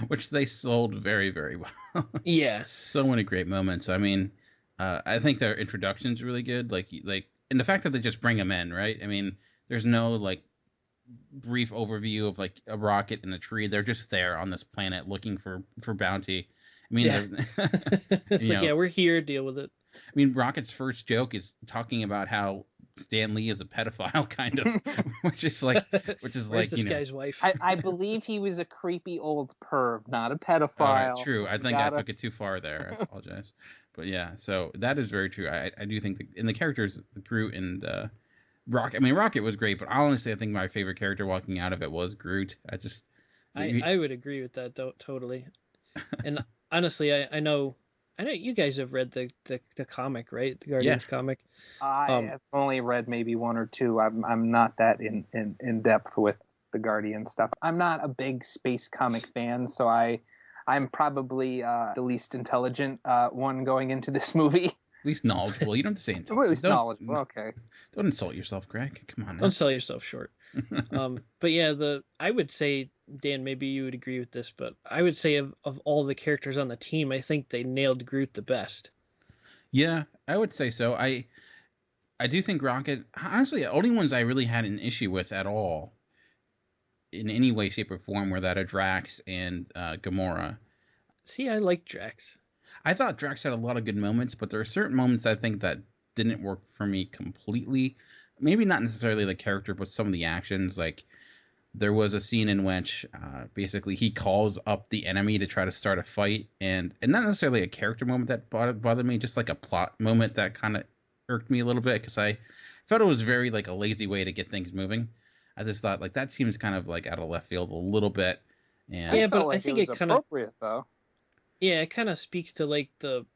Which they sold very, very well. Yeah. So many great moments. I mean, I think their introduction's really good. Like, and the fact that they just bring them in, right? I mean, there's no like brief overview of like a rocket and a tree. They're just there on this planet looking for bounty. I mean, it's like, yeah, we're here, deal with it. I mean, Rocket's first joke is talking about how Stan Lee is a pedophile, kind of, which is like this guy's wife? I believe he was a creepy old perv, not a pedophile. All right, true. I think I took it too far there. I apologize. But yeah, so that is very true. I do think in the characters, Groot and Rocket. I mean, Rocket was great, but honestly, I think my favorite character walking out of it was Groot. I would agree with that totally. And honestly, I know you guys have read the comic, right? The Guardians comic. I have only read maybe one or two. I'm not that in depth with the Guardian stuff. I'm not a big space comic fan, so I'm probably the least intelligent one going into this movie. Least knowledgeable. You don't have to say intelligent. At least knowledgeable. Okay. Don't insult yourself, Greg. Come on. Now. Don't sell yourself short. But yeah, I would say, Dan, maybe you would agree with this, but I would say of all the characters on the team, I think they nailed Groot the best. Yeah, I would say so. I do think Rocket, honestly, the only ones I really had an issue with at all, in any way, shape, or form, were that of Drax and Gamora. See, I like Drax. I thought Drax had a lot of good moments, but there are certain moments I think that didn't work for me completely. Maybe not necessarily the character, but some of the actions. Like, there was a scene in which basically he calls up the enemy to try to start a fight, and not necessarily a character moment that bothered me, just like a plot moment that kind of irked me a little bit, because I felt it was very like a lazy way to get things moving. I just thought like that seems kind of like out of left field a little bit. And yeah, but I think it kind of appropriate though. Yeah, it kind of speaks to like to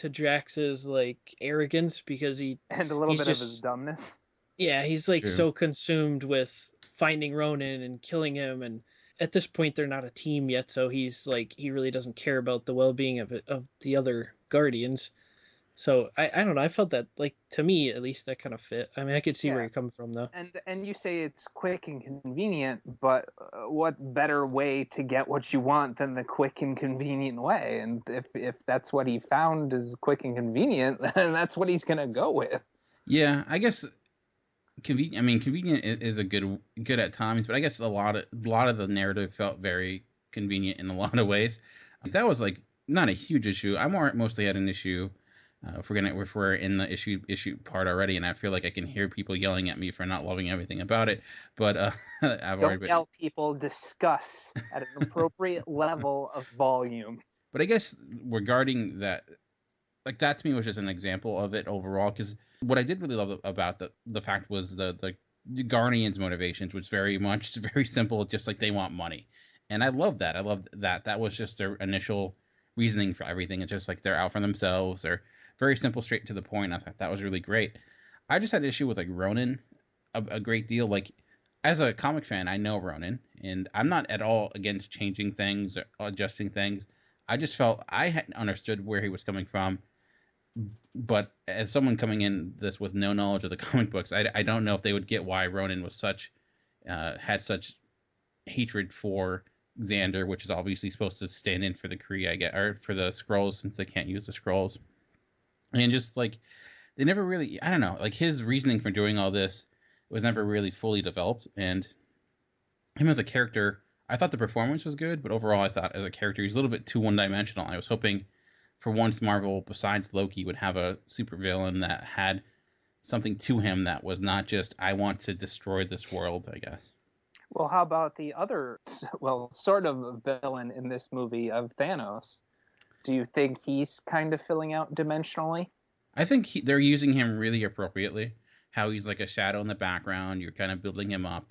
Drax's like arrogance, because and a little bit of his dumbness. Yeah, he's like so consumed with finding Ronan and killing him, and at this point they're not a team yet, so he's like he really doesn't care about the well-being of the other Guardians. So I don't know. I felt that, like, to me at least, that kind of fit. I mean, I could see where you're coming from though. And you say it's quick and convenient, but what better way to get what you want than the quick and convenient way? And if that's what he found is quick and convenient, then that's what he's gonna go with. Yeah, I guess convenient. I mean, convenient is a good at times, but I guess a lot of the narrative felt very convenient in a lot of ways. That was like not a huge issue. I mostly had an issue. If we're in the issue part already, and I feel like I can hear people yelling at me for not loving everything about it, but Don't yell, people. Discuss at an appropriate level of volume. But I guess regarding that, like that to me was just an example of it overall, because what I did really love about the fact was the Guardians' motivations was very simple, just like they want money, and I love that. I love that was just their initial reasoning for everything. It's just like they're out for themselves. They're very simple, straight to the point. I thought that was really great. I just had an issue with like Ronan a great deal. Like, as a comic fan, I know Ronan, and I'm not at all against changing things or adjusting things. I just felt I hadn't understood where he was coming from. But as someone coming in this with no knowledge of the comic books, I don't know if they would get why Ronan was had such hatred for Xander, which is obviously supposed to stand in for the Kree, I guess, or for the Skrulls, since they can't use the Skrulls. And just like they never really, I don't know, like his reasoning for doing all this was never really fully developed. And him as a character, I thought the performance was good, but overall I thought as a character he's a little bit too one-dimensional. I was hoping for once Marvel, besides Loki, would have a supervillain that had something to him that was not just, I want to destroy this world, I guess. Well, how about the other, sort of villain in this movie of Thanos? Do you think he's kind of filling out dimensionally? I think they're using him really appropriately. How he's like a shadow in the background. You're kind of building him up.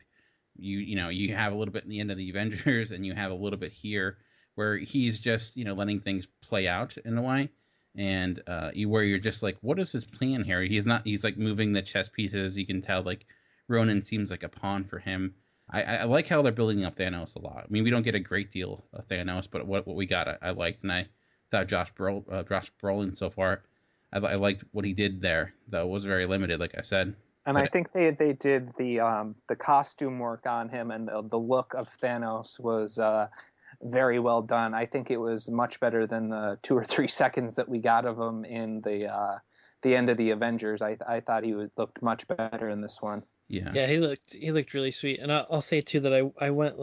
You have a little bit in the end of the Avengers, and you have a little bit here where he's just, letting things play out in a way. And where you're just like, what is his plan here? He's like moving the chess pieces. You can tell like Ronan seems like a pawn for him. I like how they're building up Thanos a lot. I mean, we don't get a great deal of Thanos, but what we got, I liked, and I thought Josh Brolin so far, I liked what he did there. Though it was very limited, like I said. And I think they did the costume work on him, and the look of Thanos was very well done. I think it was much better than the 2 or 3 seconds that we got of him in the end of the Avengers. I thought he looked much better in this one. Yeah, he looked really sweet. And I'll say too that I went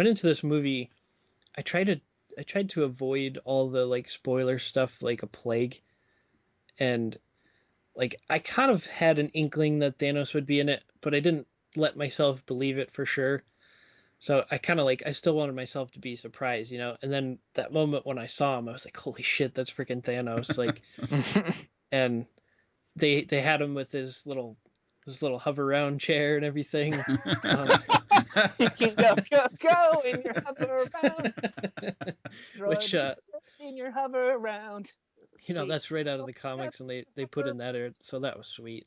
into this movie, I tried to avoid all the like spoiler stuff like a plague, and like, I kind of had an inkling that Thanos would be in it, but I didn't let myself believe it for sure. So I kind of like, I still wanted myself to be surprised, you know? And then that moment when I saw him, I was like, holy shit, that's freaking Thanos. Like, and they had him with his little hover around chair and everything. You can go in your hover around. Which, in your hover around. You know, that's right out of the comics, and they put in that art, so that was sweet.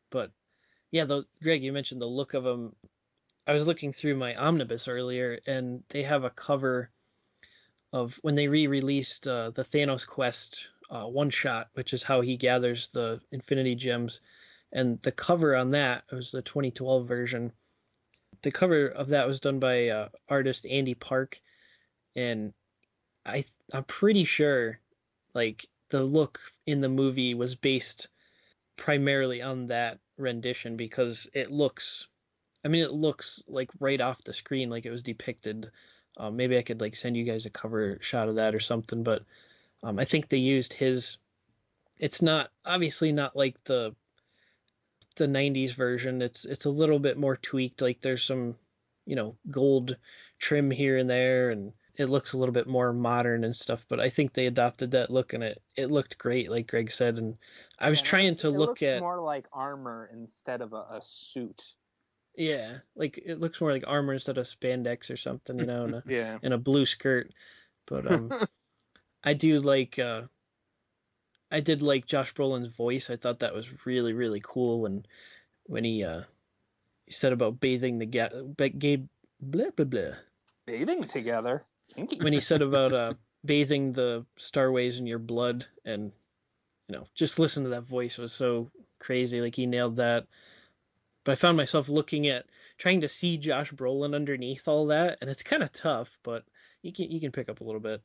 But yeah, Greg, you mentioned the look of him. I was looking through my omnibus earlier, and they have a cover of when they re-released the Thanos Quest one shot, which is how he gathers the Infinity Gems. And the cover on that, it was the 2012 version. The cover of that was done by artist Andy Park, and I'm pretty sure, like, the look in the movie was based primarily on that rendition, because it looks like right off the screen, like it was depicted. Maybe I could like send you guys a cover shot of that or something, but I think they used his. It's not obviously not like the 90s version. It's a little bit more tweaked. Like there's some, you know, gold trim here and there, and it looks a little bit more modern and stuff, but I think they adopted that look, and it looked great, like Greg said. And I was trying to look at more like armor instead of a suit. Yeah, like it looks more like armor instead of spandex or something, you know, yeah, in a blue skirt. But I do like I did like Josh Brolin's voice. I thought that was really, really cool when he said about bathing the blah blah blah. Bathing together. When he said about bathing the starways in your blood, and you know, just listen to that voice. It was so crazy. Like he nailed that. But I found myself trying to see Josh Brolin underneath all that, and it's kind of tough, but you can pick up a little bit.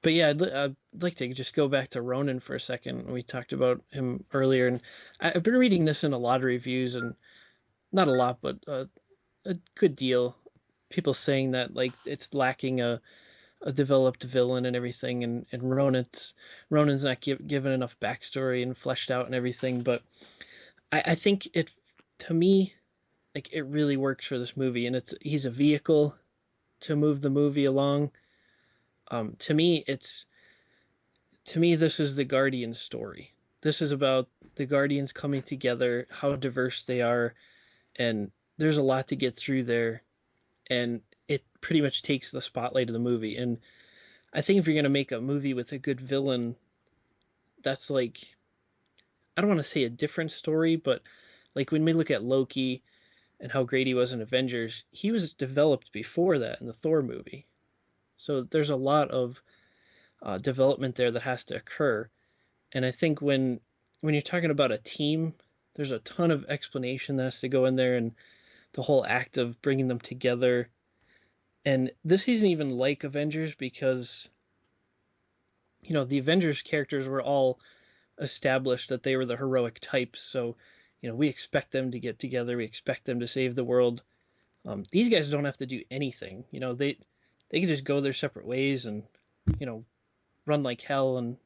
But yeah, I'd like to just go back to Ronan for a second. We talked about him earlier, and I've been reading this in a lot of reviews, and not a lot, but a good deal. People saying that like it's lacking a developed villain and everything, and Ronan's not given enough backstory and fleshed out and everything. But I think it, to me, like it really works for this movie, and he's a vehicle to move the movie along. To me, this is the Guardians story. This is about the Guardians coming together, how diverse they are, and there's a lot to get through there, and it pretty much takes the spotlight of the movie. And I think if you're going to make a movie with a good villain, that's like, I don't want to say a different story, but like when we look at Loki and how great he was in Avengers, he was developed before that in the Thor movie. So there's a lot of development there that has to occur. And I think when you're talking about a team, there's a ton of explanation that has to go in there, and the whole act of bringing them together. And this isn't even like Avengers, because, you know, the Avengers characters were all established that they were the heroic types. So, you know, we expect them to get together. We expect them to save the world. These guys don't have to do anything. You know, they can just go their separate ways and, you know, run like hell and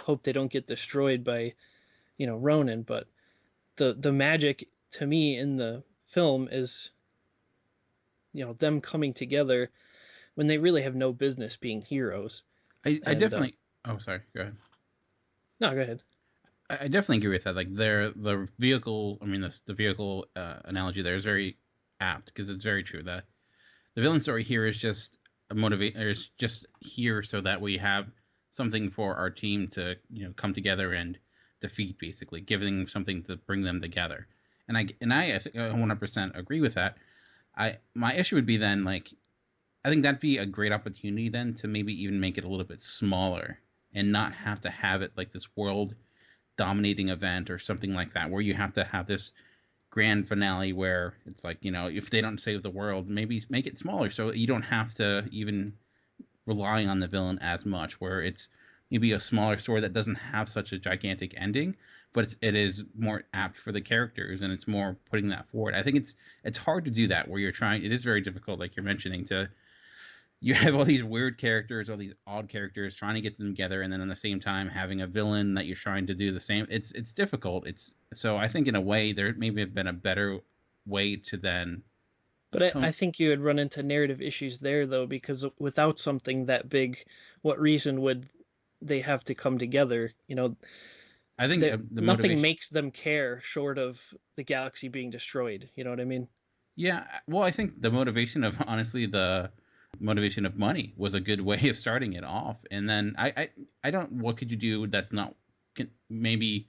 hope they don't get destroyed by, you know, Ronan. But the magic to me in the film is, you know, them coming together when they really have no business being heroes. I definitely. Oh, sorry. Go ahead. No, go ahead. I definitely agree with that. Like the vehicle. I mean, the vehicle analogy there is very apt, because it's very true that the villain story here is just is just here so that we have something for our team to, you know, come together and defeat, basically giving something to bring them together. And I think 100% agree with that. My issue would be then, like, I think that'd be a great opportunity then to maybe even make it a little bit smaller and not have to have it like this world dominating event or something like that, where you have to have this grand finale where it's like, you know, if they don't save the world, maybe make it smaller so you don't have to even rely on the villain as much, where it's maybe a smaller story that doesn't have such a gigantic ending, but it is more apt for the characters, and it's more putting that forward. I think it's hard to do that, where you're trying. It is very difficult, like you're mentioning, to you have all these weird characters, all these odd characters, trying to get them together, and then at the same time having a villain that you're trying to do the same. It's difficult. So I think in a way there maybe have been a better way to then. But I think you would run into narrative issues there, though, because without something that big, what reason would they have to come together? I think nothing makes them care short of the galaxy being destroyed. You know what I mean? Yeah. Well, I think the motivation of money was a good way of starting it off. And then I don't. What could you do that's not maybe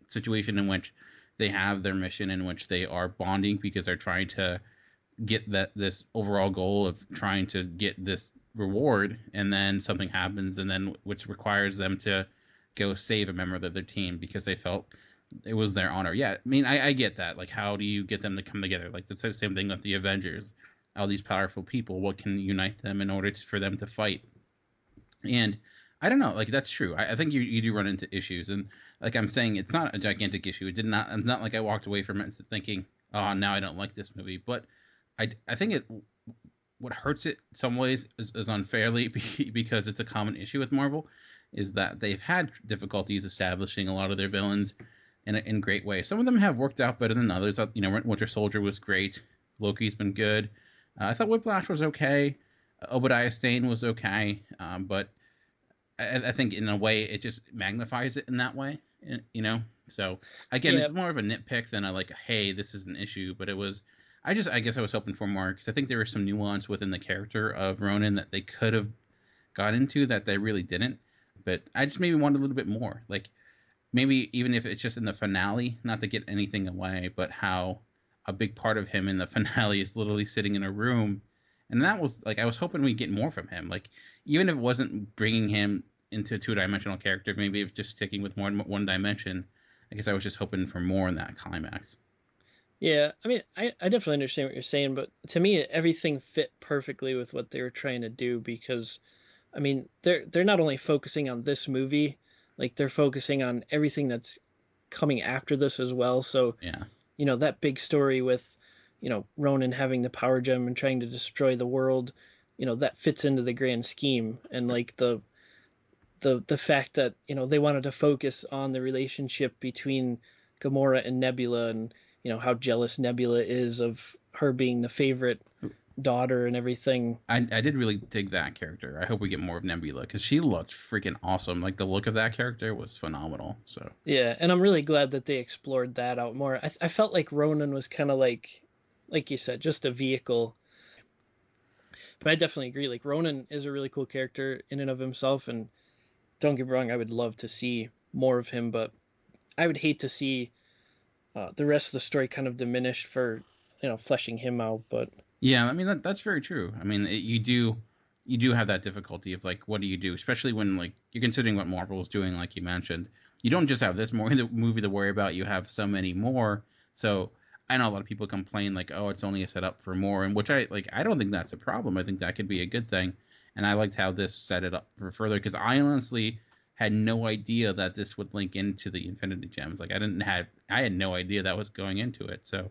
a situation in which they have their mission in which they are bonding because they're trying to get this overall goal of trying to get this reward, and then something happens, and then which requires them to go save a member of their team because they felt it was their honor. Yeah, I mean, I get that. Like, how do you get them to come together? Like, that's the same thing with the Avengers. All these powerful people, what can unite them in order for them to fight? And I don't know, like, that's true. I think you do run into issues, and like I'm saying, it's not a gigantic issue. It's not like I walked away from it thinking, oh, now I don't like this movie. But I think what hurts it in some ways is unfairly because it's a common issue with Marvel, is that they've had difficulties establishing a lot of their villains in great ways. Some of them have worked out better than others. Winter Soldier was great. Loki's been good. I thought Whiplash was okay. Obadiah Stane was okay. But I think in a way it just magnifies it in that way, So again, It's more of a nitpick than hey, this is an issue. But it was, I guess I was hoping for more, because I think there was some nuance within the character of Ronan that they could have got into that they really didn't. But I just maybe wanted a little bit more. Like, maybe even if it's just in the finale, not to get anything away, but how a big part of him in the finale is literally sitting in a room. And that was, I was hoping we'd get more from him. Like, even if it wasn't bringing him into a two-dimensional character, maybe if just sticking with more one dimension, I guess I was just hoping for more in that climax. Yeah, I mean, I definitely understand what you're saying, but to me, everything fit perfectly with what they were trying to do, because, I mean, they're not only focusing on this movie, they're focusing on everything that's coming after this as well. So, yeah, that big story with, Ronan having the power gem and trying to destroy the world, that fits into the grand scheme. And the fact that, they wanted to focus on the relationship between Gamora and Nebula, and how jealous Nebula is of her being the favorite daughter and everything. I did really dig that character. I hope we get more of Nebula, because she looked freaking awesome. Like, the look of that character was phenomenal. So yeah, and I'm really glad that they explored that out more. I felt like Ronan was kind of like you said, just a vehicle. But I definitely agree. Like, Ronan is a really cool character in and of himself, and don't get me wrong, I would love to see more of him, but I would hate to see the rest of the story kind of diminished for, fleshing him out. But yeah, I mean, that's very true. I mean, you do have that difficulty of, what do you do, especially when, you're considering what Marvel is doing, like you mentioned. You don't just have this movie to worry about, you have so many more. So I know a lot of people complain, oh, it's only a setup for more, and which I don't think that's a problem. I think that could be a good thing. And I liked how this set it up for further, because I honestly had no idea that this would link into the Infinity Gems. I had no idea that was going into it. So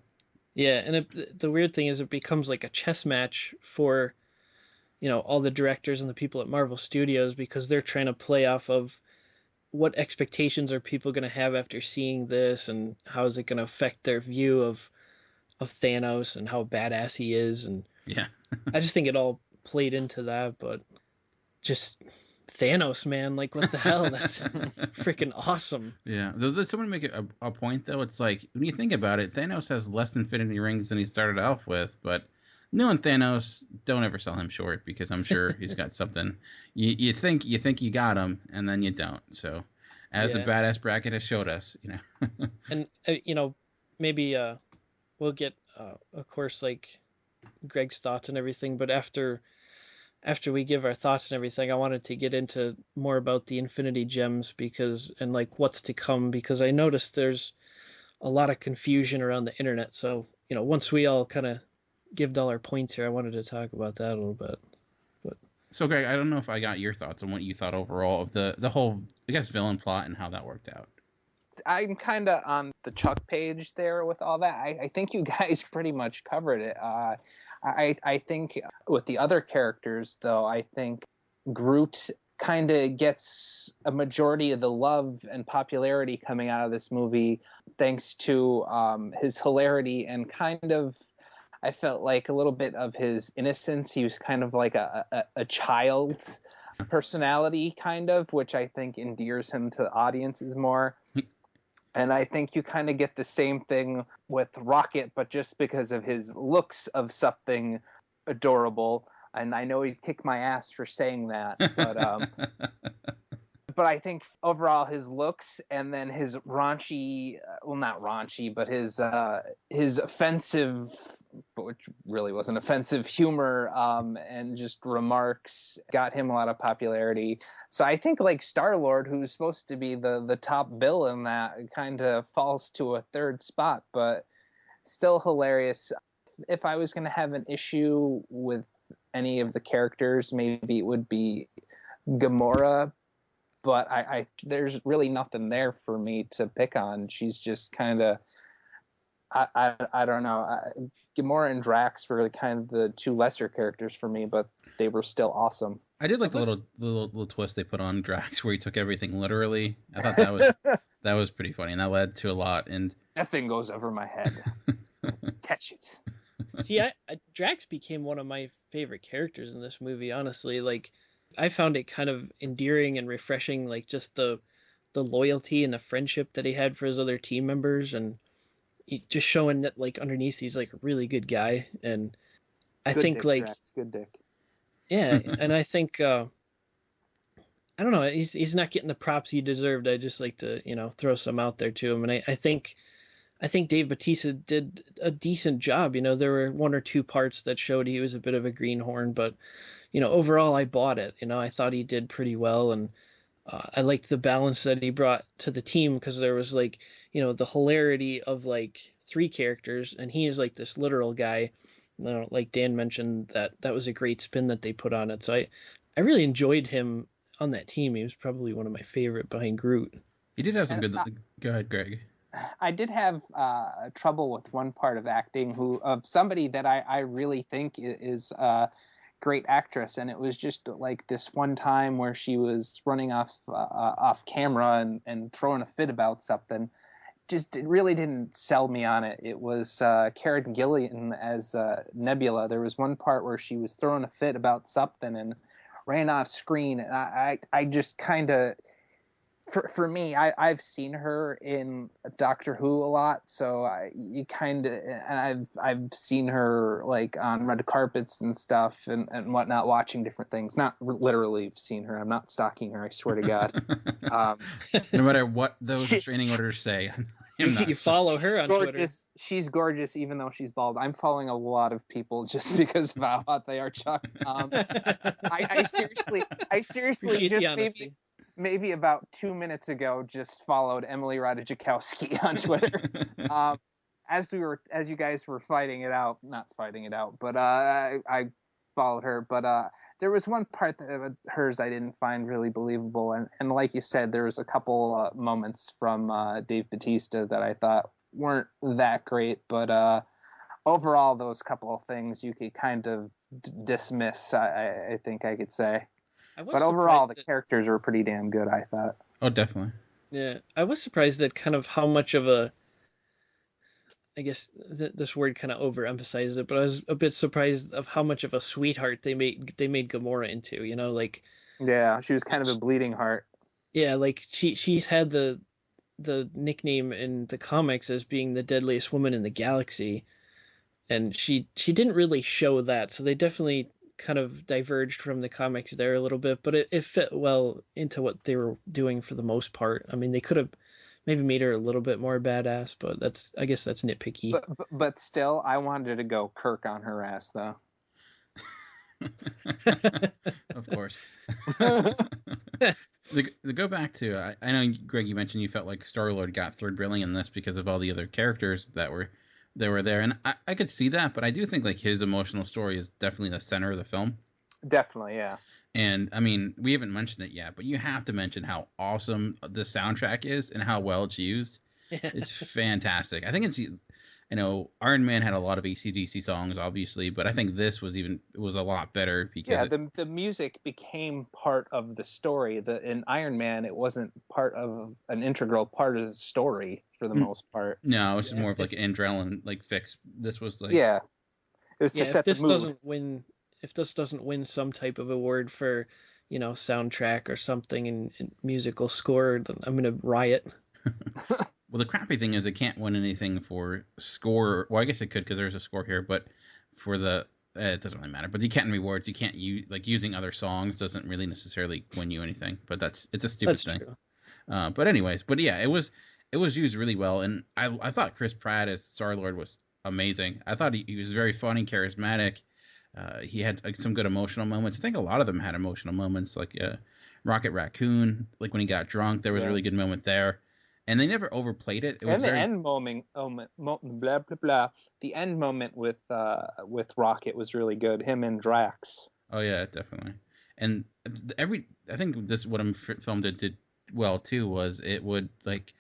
yeah, and the weird thing is it becomes like a chess match for, all the directors and the people at Marvel Studios, because they're trying to play off of what expectations are people going to have after seeing this, and how is it going to affect their view of Thanos and how badass he is. And yeah, I just think it all played into that. But just Thanos, man, what the hell? That's freaking awesome. Yeah. Does someone make a point, though? It's when you think about it, Thanos has less Infinity Rings than he started off with, but knowing Thanos, don't ever sell him short, because I'm sure he's got something. You think you got him, and then you don't. So, as the badass bracket has showed us, And, maybe we'll get, of course, Greg's thoughts and everything, but after we give our thoughts and everything, I wanted to get into more about the Infinity Gems, and what's to come, because I noticed there's a lot of confusion around the internet. So, once we all kind of give all our points here, I wanted to talk about that a little bit. But so, Greg, I don't know if I got your thoughts on what you thought overall of the whole, I guess, villain plot and how that worked out. I'm kind of on the Chuck page there with all that. I think you guys pretty much covered it. I think with the other characters, though, I think Groot kind of gets a majority of the love and popularity coming out of this movie thanks to his hilarity and kind of, I felt like a little bit of his innocence. He was kind of like a child's personality, kind of, which I think endears him to audiences more. And I think you kind of get the same thing with Rocket, but just because of his looks of something adorable. And I know he'd kick my ass for saying that, but but I think overall his looks and then his raunchy, well, not raunchy, but his offensive, which really wasn't offensive, humor and just remarks got him a lot of popularity. So I think like Star-Lord, who's supposed to be the top bill in that, kind of falls to a third spot, but still hilarious. If I was going to have an issue with any of the characters, maybe it would be Gamora, but I there's really nothing there for me to pick on. She's just kind of, I don't know. Gamora and Drax were kind of the two lesser characters for me, but they were still awesome. I did like the little twist they put on Drax where he took everything literally. I thought that was that was pretty funny, and that led to a lot. And nothing goes over my head. Catch it. See, Drax became one of my favorite characters in this movie, honestly. Like, I found it kind of endearing and refreshing, like just the loyalty and the friendship that he had for his other team members, and just showing that like underneath he's like a really good guy. And I think dick, like Drax, good dick. Yeah, and I think I don't know, he's not getting the props he deserved. I just like to throw some out there to him, and I think Dave Bautista did a decent job. There were one or two parts that showed he was a bit of a greenhorn, but overall I bought it. I thought he did pretty well, and I liked the balance that he brought to the team, because there was like the hilarity of like three characters, and he is like this literal guy. Like Dan mentioned, that was a great spin that they put on it. So I really enjoyed him on that team. He was probably one of my favorite behind Groot. He did have some good. Go ahead, Greg. I did have trouble with one part of acting of somebody that I really think is a great actress, and it was just like this one time where she was running off camera and throwing a fit about something. Just it really didn't sell me on it. It was Karen Gillan as Nebula. There was one part where she was throwing a fit about something and ran off screen. And I just kind of, for me, I've seen her in Doctor Who a lot, so I've seen her like on red carpets and stuff and whatnot, watching different things. Not literally seen her. I'm not stalking her, I swear to God. No matter what those restraining orders say. You follow her on Twitter. She's gorgeous, even though she's bald. I'm following a lot of people just because of how hot they are, Chuck. I seriously just maybe about 2 minutes ago just followed Emily Ratajkowski on Twitter. As you guys were not fighting it out, but I followed her. But there was one part of hers I didn't find really believable, and like you said, there was a couple moments from Dave Bautista that I thought weren't that great, but overall, those couple of things you could kind of dismiss, I think I could say. But overall, the characters were pretty damn good, I thought. Oh, definitely. Yeah, I was surprised at kind of how much of a, I guess this word kind of overemphasizes it, but I was a bit surprised of how much of a sweetheart they made Gamora into. Like, yeah, she was kind of a bleeding heart. Yeah, like she's had the nickname in the comics as being the deadliest woman in the galaxy, and she didn't really show that, so they definitely kind of diverged from the comics there a little bit, but it fit well into what they were doing for the most part. I mean, they could have maybe made her a little bit more badass, but I guess that's nitpicky. But still, I wanted to go Kirk on her ass, though. Of course. To go back to, I know, Greg, you mentioned you felt like Star-Lord got third billing in this because of all the other characters that were there, and I could see that, but I do think like his emotional story is definitely the center of the film. Definitely, yeah. And I mean, we haven't mentioned it yet, but you have to mention how awesome the soundtrack is and how well it's used. It's fantastic. I think You know, Iron Man had a lot of AC/DC songs, obviously, but I think this was a lot better because the music became part of the story. In Iron Man, it wasn't part of an integral part of the story for the most part. No, it's more of like an adrenaline like fix. This was like it was to set the mood. If this doesn't win some type of award for, you know, soundtrack or something in musical score, then I'm gonna riot. Well, the crappy thing is it can't win anything for score. Well, I guess it could because there's a score here, but for the it doesn't really matter. But the Academy Awards, you can't use using other songs doesn't really necessarily win you anything. But it's a stupid thing. But anyways, yeah, it was used really well, and I thought Chris Pratt as Star-Lord was amazing. I thought he was very funny, charismatic. He had some good emotional moments. I think a lot of them had emotional moments, like Rocket Raccoon, like when he got drunk. There was a really good moment there. And they never overplayed it. It was the end moment, blah blah blah. The end moment with Rocket was really good. Him and Drax. Oh yeah, definitely. And I think what film did well too was it would like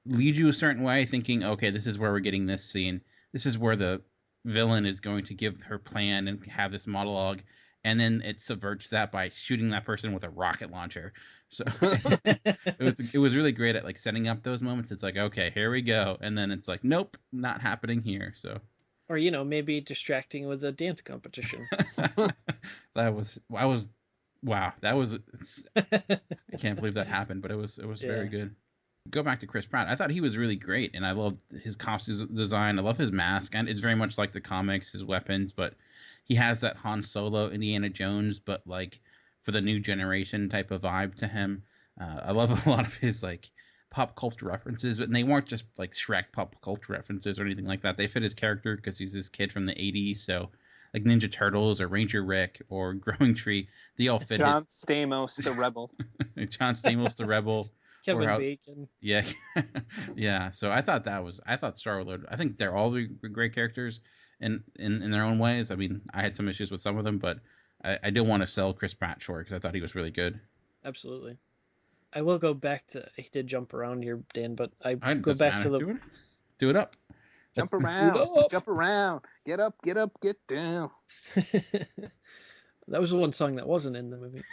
lead you a certain way, thinking, okay, this is where we're getting this scene. This is where the villain is going to give her plan and have this monologue, and then it subverts that by shooting that person with a rocket launcher. So it was really great at like setting up those moments. It's like, okay, here we go, and then it's like, nope, not happening here. So, or you know, maybe distracting with a dance competition. Wow, that was I can't believe that happened, but it was very good. Go back to Chris Pratt. I thought he was really great, and I loved his costume design. I love his mask, and it's very much like the comics, his weapons, but he has that Han Solo, Indiana Jones, but like for the new generation type of vibe to him. I love a lot of his like pop culture references, but they weren't just like Shrek pop culture references or anything like that. They fit his character because he's this kid from the 80s, so like Ninja Turtles or Ranger Rick or Growing Tree, they all fit John Stamos the Rebel. John Stamos the Rebel. Kevin Bacon. Yeah. Yeah. So I thought Star-Lord, I think they're all great characters in their own ways. I mean, I had some issues with some of them, but I don't want to sell Chris Pratt short because I thought he was really good. Absolutely. I will go back to, I did jump around here, Dan, but I go back to the... Do it up. Jump around, get up, get down. That was the one song that wasn't in the movie.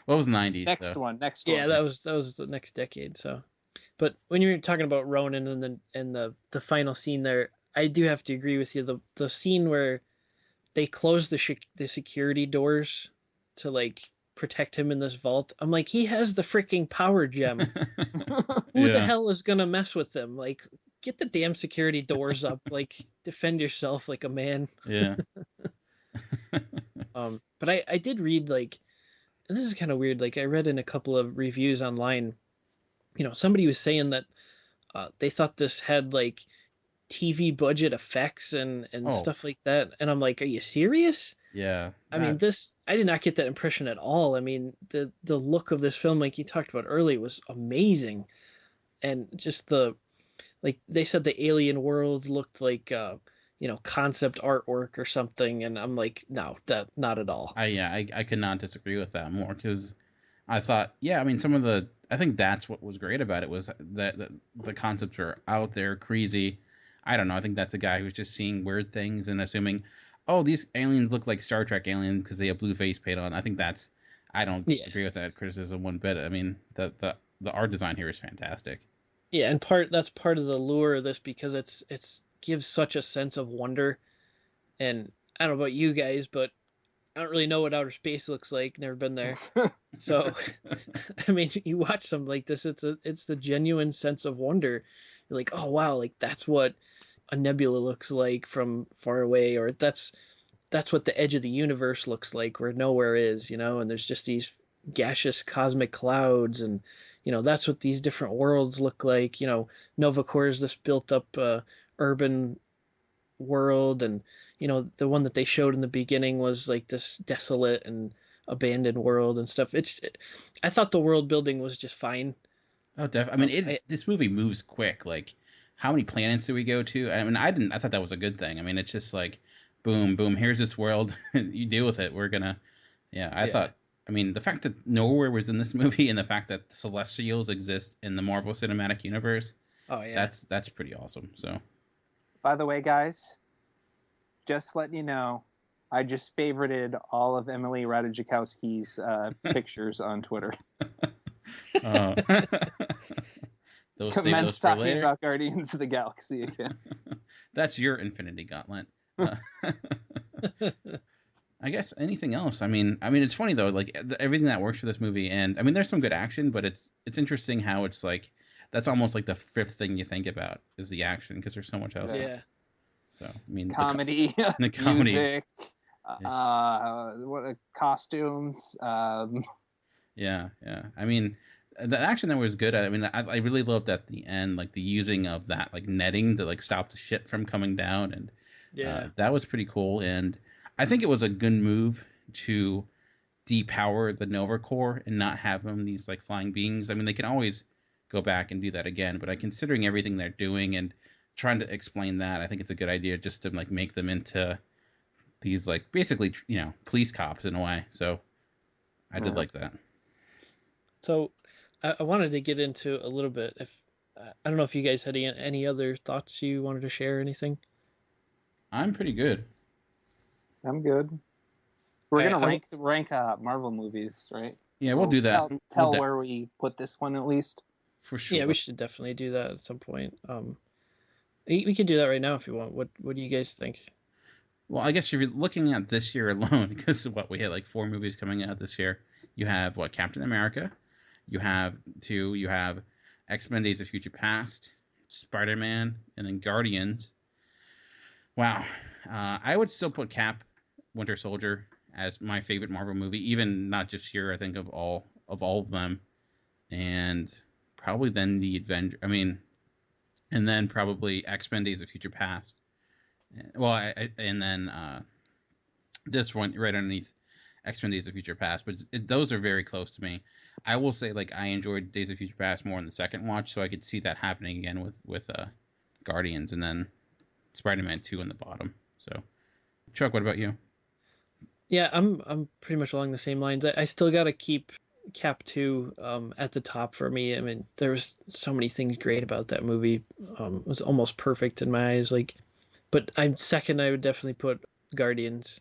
What was 90s? Next one. Yeah, that was the next decade. So, but when you were talking about Ronan and the final scene there, I do have to agree with you. The scene where they close the security doors to like protect him in this vault. I'm like, he has the freaking power gem. Who the hell is gonna mess with them? Like, get the damn security doors up. Like, defend yourself like a man. Yeah. But I did read, like, and this is kind of weird, like I read in a couple of reviews online, you know, somebody was saying that they thought this had like TV budget effects and stuff like that, and I'm like, are you serious? Yeah. I mean, I did not get that impression at all. I mean, the look of this film, like you talked about earlier, was amazing, and just like they said, the alien worlds looked like you know, concept artwork or something, and I'm like, no, that not at all. I could not disagree with that more, because I thought, I mean, I think that's what was great about it, was that the concepts are out there, crazy. I don't know, I think that's a guy who's just seeing weird things and assuming, oh, these aliens look like Star Trek aliens because they have blue face paint on. I think I don't agree with that criticism one bit. I mean, the art design here is fantastic. Yeah, and that's part of the lure of this, because it's gives such a sense of wonder. And I don't know about you guys, but I don't really know what outer space looks like. Never been there. So, I mean, you watch something like this, it's the genuine sense of wonder. You're like, oh wow, like that's what a nebula looks like from far away, or that's what the edge of the universe looks like where nowhere is, you know, and there's just these gaseous cosmic clouds, and you know, that's what these different worlds look like. You know, Nova Corps is this built up urban world, and you know, the one that they showed in the beginning was like this desolate and abandoned world and stuff. I thought the world building was just fine. Oh, definitely. I mean, this movie moves quick. Like, how many planets do we go to? I mean, I thought that was a good thing. I mean, it's just like, boom, boom, here's this world. You deal with it. We're gonna, I thought, I mean, the fact that nowhere was in this movie, and the fact that the Celestials exist in the Marvel Cinematic Universe, that's pretty awesome. So, By the way, guys, just letting you know, I just favorited all of Emily Ratajkowski's pictures on Twitter. Commence talking about Guardians of the Galaxy again. That's your Infinity Gauntlet. I guess anything else. I mean, it's funny though. Like everything that works for this movie, and I mean, there's some good action, but it's interesting how it's like that's almost like the fifth thing you think about is the action because there's so much else. Yeah. So I mean, comedy, the comedy, music, costumes. Yeah. I mean, the action that was good. I mean, I really loved at the end, like the using of that like netting to like stop the shit from coming down, and that was pretty cool. And I think it was a good move to depower the Nova Corps and not have them these like flying beings. I mean, they can always go back and do that again, but considering everything they're doing and trying to explain that, I think it's a good idea just to like make them into these like basically police cops in a way. So I did like that. So I wanted to get into a little bit. If I don't know if you guys had any other thoughts you wanted to share, or anything. I'm pretty good. I'm good. We're gonna rank Marvel movies, right? Yeah, we'll do that. Tell where we put this one at least. For sure. Yeah, we should definitely do that at some point. We could do that right now if you want. What do you guys think? Well, I guess if you're looking at this year alone, because we had like 4 movies coming out this year. You have Captain America. You have X-Men: Days of Future Past, Spider-Man, and then Guardians. Wow. I would still put Cap, Winter Soldier as my favorite Marvel movie, even not just here. I think of all of them, and probably then the Avenger. I mean, and then probably X-Men: Days of Future Past. Well, and then this one right underneath X-Men: Days of Future Past. But those are very close to me. I will say, like, I enjoyed Days of Future Past more in the second watch, so I could see that happening again with Guardians, and then Spider-Man 2 in the bottom. So, Chuck, what about you? Yeah, I'm pretty much along the same lines. I still got to keep Cap 2 at the top for me. I mean, there was so many things great about that movie. It was almost perfect in my eyes. But I'm second. I would definitely put Guardians.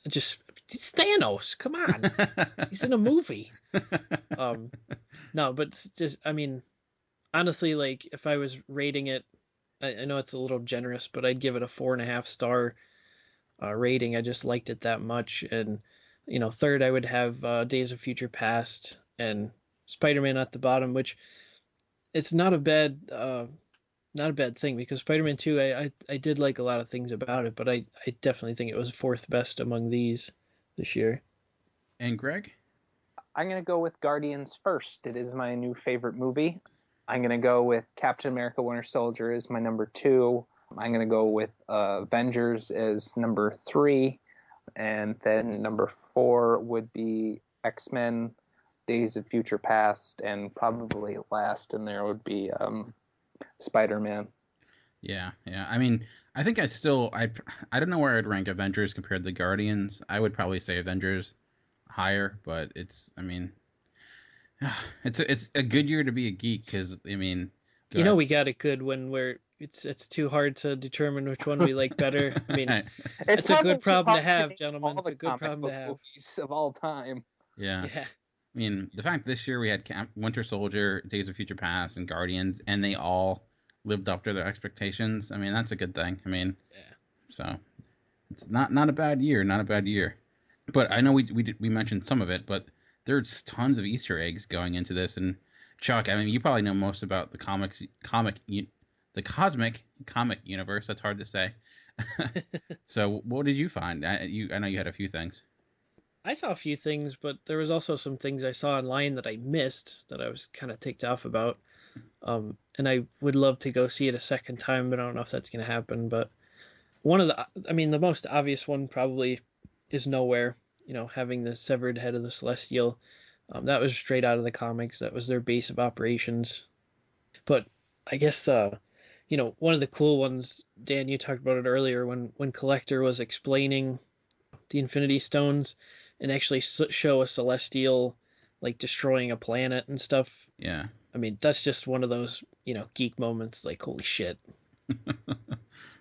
It's Thanos. Come on, he's in a movie. No, but it's just, I mean, honestly, like if I was rating it, I know it's a little generous, but I'd give it a 4.5 star rating. I just liked it that much. And third I would have Days of Future Past and Spider-Man at the bottom, which it's not a bad thing, because Spider-Man 2 I did like a lot of things about it, but I definitely think it was fourth best among these this year. And Greg? I'm going to go with Guardians first. It is my new favorite movie. I'm going to go with Captain America Winter Soldier as my number 2. I'm going to go with Avengers as number 3. And then number 4 would be X-Men Days of Future Past. And probably last in there would be Spider-Man. Yeah. I mean, I think I don't know where I'd rank Avengers compared to Guardians. I would probably say Avengers higher, but it's a good year to be a geek, because I mean, we got it good when it's too hard to determine which one we like better. I mean, it's a good problem to have, gentlemen. It's a good problem to have. Movies of all time. Yeah. I mean, the fact this year we had Winter Soldier, Days of Future Past, and Guardians, and they all lived up to their expectations. I mean, that's a good thing. I mean, so it's not a bad year. Not a bad year. But I know we mentioned some of it, but there's tons of Easter eggs going into this. And Chuck, I mean, you probably know most about the cosmic comic universe. That's hard to say. So what did you find? I know you had a few things. I saw a few things, but there was also some things I saw online that I missed that I was kind of ticked off about. And I would love to go see it a second time, but I don't know if that's going to happen. But the most obvious one probably is Nowhere, having the severed head of the Celestial. That was straight out of the comics. That was their base of operations. But I guess, one of the cool ones, Dan, you talked about it earlier, when Collector was explaining the Infinity Stones and actually show a Celestial, like, destroying a planet and stuff. Yeah. I mean, that's just one of those, geek moments, like, holy shit.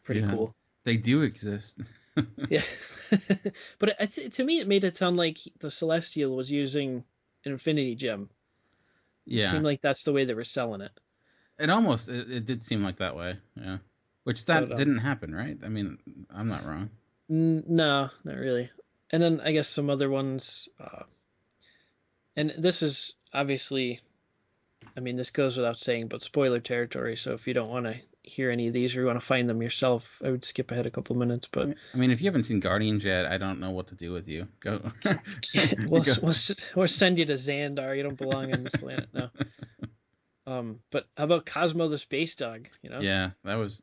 pretty cool. They do exist. Yeah. But to me, it made it sound like the Celestial was using an Infinity Gem. Yeah. It seemed like that's the way they were selling it. It did seem like that way, yeah. Which didn't happen, right? I mean, I'm not wrong. No, not really. And then I guess some other ones, and this is obviously, I mean, this goes without saying, but spoiler territory. So if you don't want to hear any of these or you want to find them yourself, I would skip ahead a couple minutes. But I mean, if you haven't seen Guardians yet, I don't know what to do with you. Go. we'll send you to Xandar. You don't belong on this planet. No. But how about Cosmo the Space Dog? You know? Yeah, that was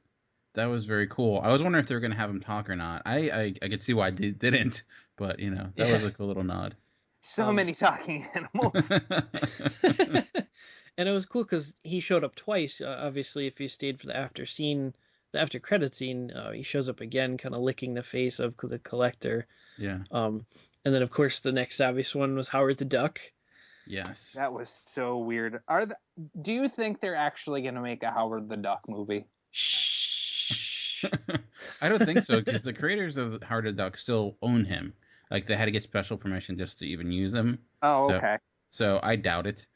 very cool. I was wondering if they were going to have him talk or not. I could see why they didn't, but that was like a little nod. So many talking animals. And it was cool because he showed up twice. Obviously, if you stayed for the after credit scene, he shows up again, kind of licking the face of the Collector. Yeah. And then, of course, the next obvious one was Howard the Duck. Yes. That was so weird. Do you think they're actually going to make a Howard the Duck movie? I don't think so, because the creators of Howard the Duck still own him. Like, they had to get special permission just to even use him. Oh, okay. So I doubt it.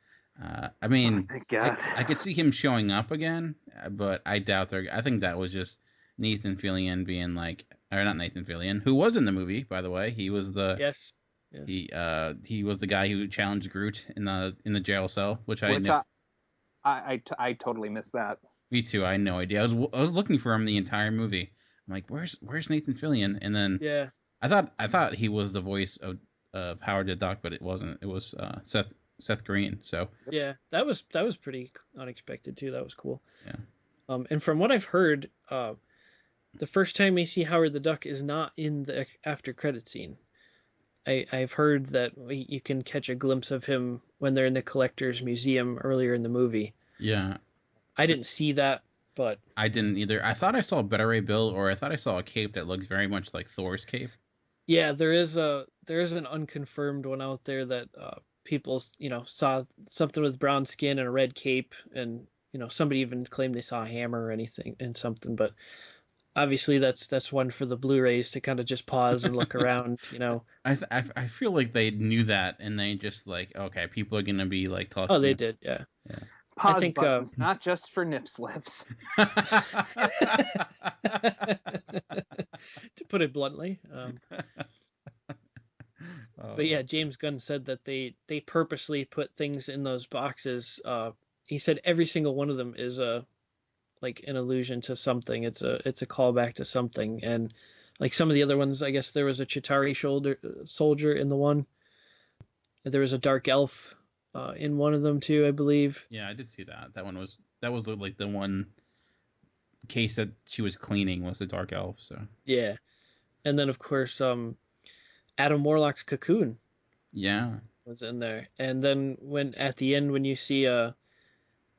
I mean, thank God. I could see him showing up again, but I doubt I think that was just Nathan Fillion being like, or not Nathan Fillion, who was in the movie, by the way. He was the yes. He was the guy who challenged Groot in the jail cell, which I totally missed that. Me too. I had no idea. I was looking for him the entire movie. I'm like, where's Nathan Fillion? And then I thought he was the voice of Howard the Duck, but it wasn't. It was Seth Green. So yeah, that was pretty unexpected too. That was cool. Yeah. And from what I've heard, the first time we see Howard the Duck is not in the after credit scene. I've heard that you can catch a glimpse of him when they're in the Collector's Museum earlier in the movie. Yeah. I didn't see that, but I didn't either. I thought I saw a Beta Ray Bill, or I thought I saw a cape that looks very much like Thor's cape. Yeah, there is an unconfirmed one out there that people saw something with brown skin and a red cape, and somebody even claimed they saw a hammer or anything and something, but obviously that's one for the Blu-rays to kind of just pause and look around. I feel like they knew that, and they just like, okay, people are gonna be like talking. Oh, they did, yeah. Pause buttons, not just for nip slips. To put it bluntly. But yeah, James Gunn said that they purposely put things in those boxes. He said every single one of them is like an allusion to something. It's a callback to something. And like some of the other ones, I guess there was a Chitauri soldier in the one. There was a dark elf in one of them too, I believe. Yeah, I did see that. That was like the one case that she was cleaning was the dark elf. So yeah, and then of course Adam Warlock's cocoon. Yeah, was in there. And then when at the end when you see the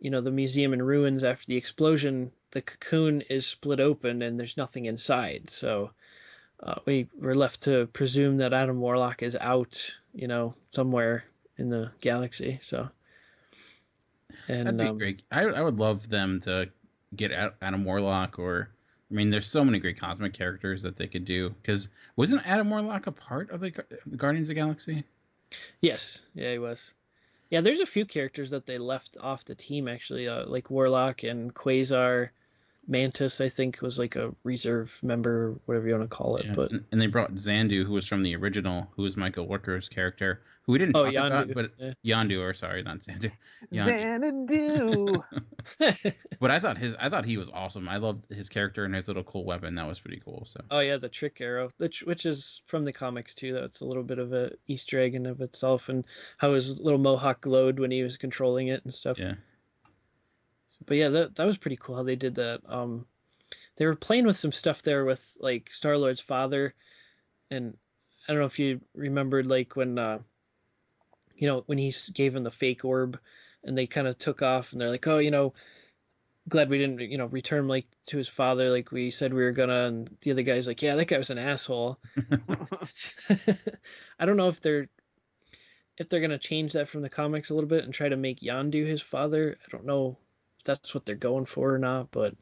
museum in ruins after the explosion, the cocoon is split open and there's nothing inside. So we were left to presume that Adam Warlock is out, somewhere in the galaxy. So, and that'd be great. I would love them to get Adam Warlock, or I mean, there's so many great cosmic characters that they could do. Because wasn't Adam Warlock a part of the Guardians of the Galaxy? Yes, yeah, he was. Yeah, there's a few characters that they left off the team actually, like Warlock and Quasar. Mantis, I think, was like a reserve member, whatever you want to call it. Yeah. But and they brought Xandu, who was from the original, who was Michael Rooker's character, who we didn't talk about, but Yondu, or sorry, not Xandu. Xanadu. But I thought he was awesome. I loved his character and his little cool weapon. That was pretty cool. So. Oh yeah, the trick arrow, which is from the comics too. That's a little bit of a Easter egg in of itself, and how his little mohawk glowed when he was controlling it and stuff. Yeah. But yeah, that was pretty cool how they did that. They were playing with some stuff there with like Star-Lord's father, and I don't know if you remembered like when when he gave him the fake orb, and they kind of took off, and they're like, oh, glad we didn't return like to his father like we said we were gonna, and the other guy's like, yeah, that guy was an asshole. I don't know if they're gonna change that from the comics a little bit and try to make Yondu his father. I don't know. That's what they're going for or not, but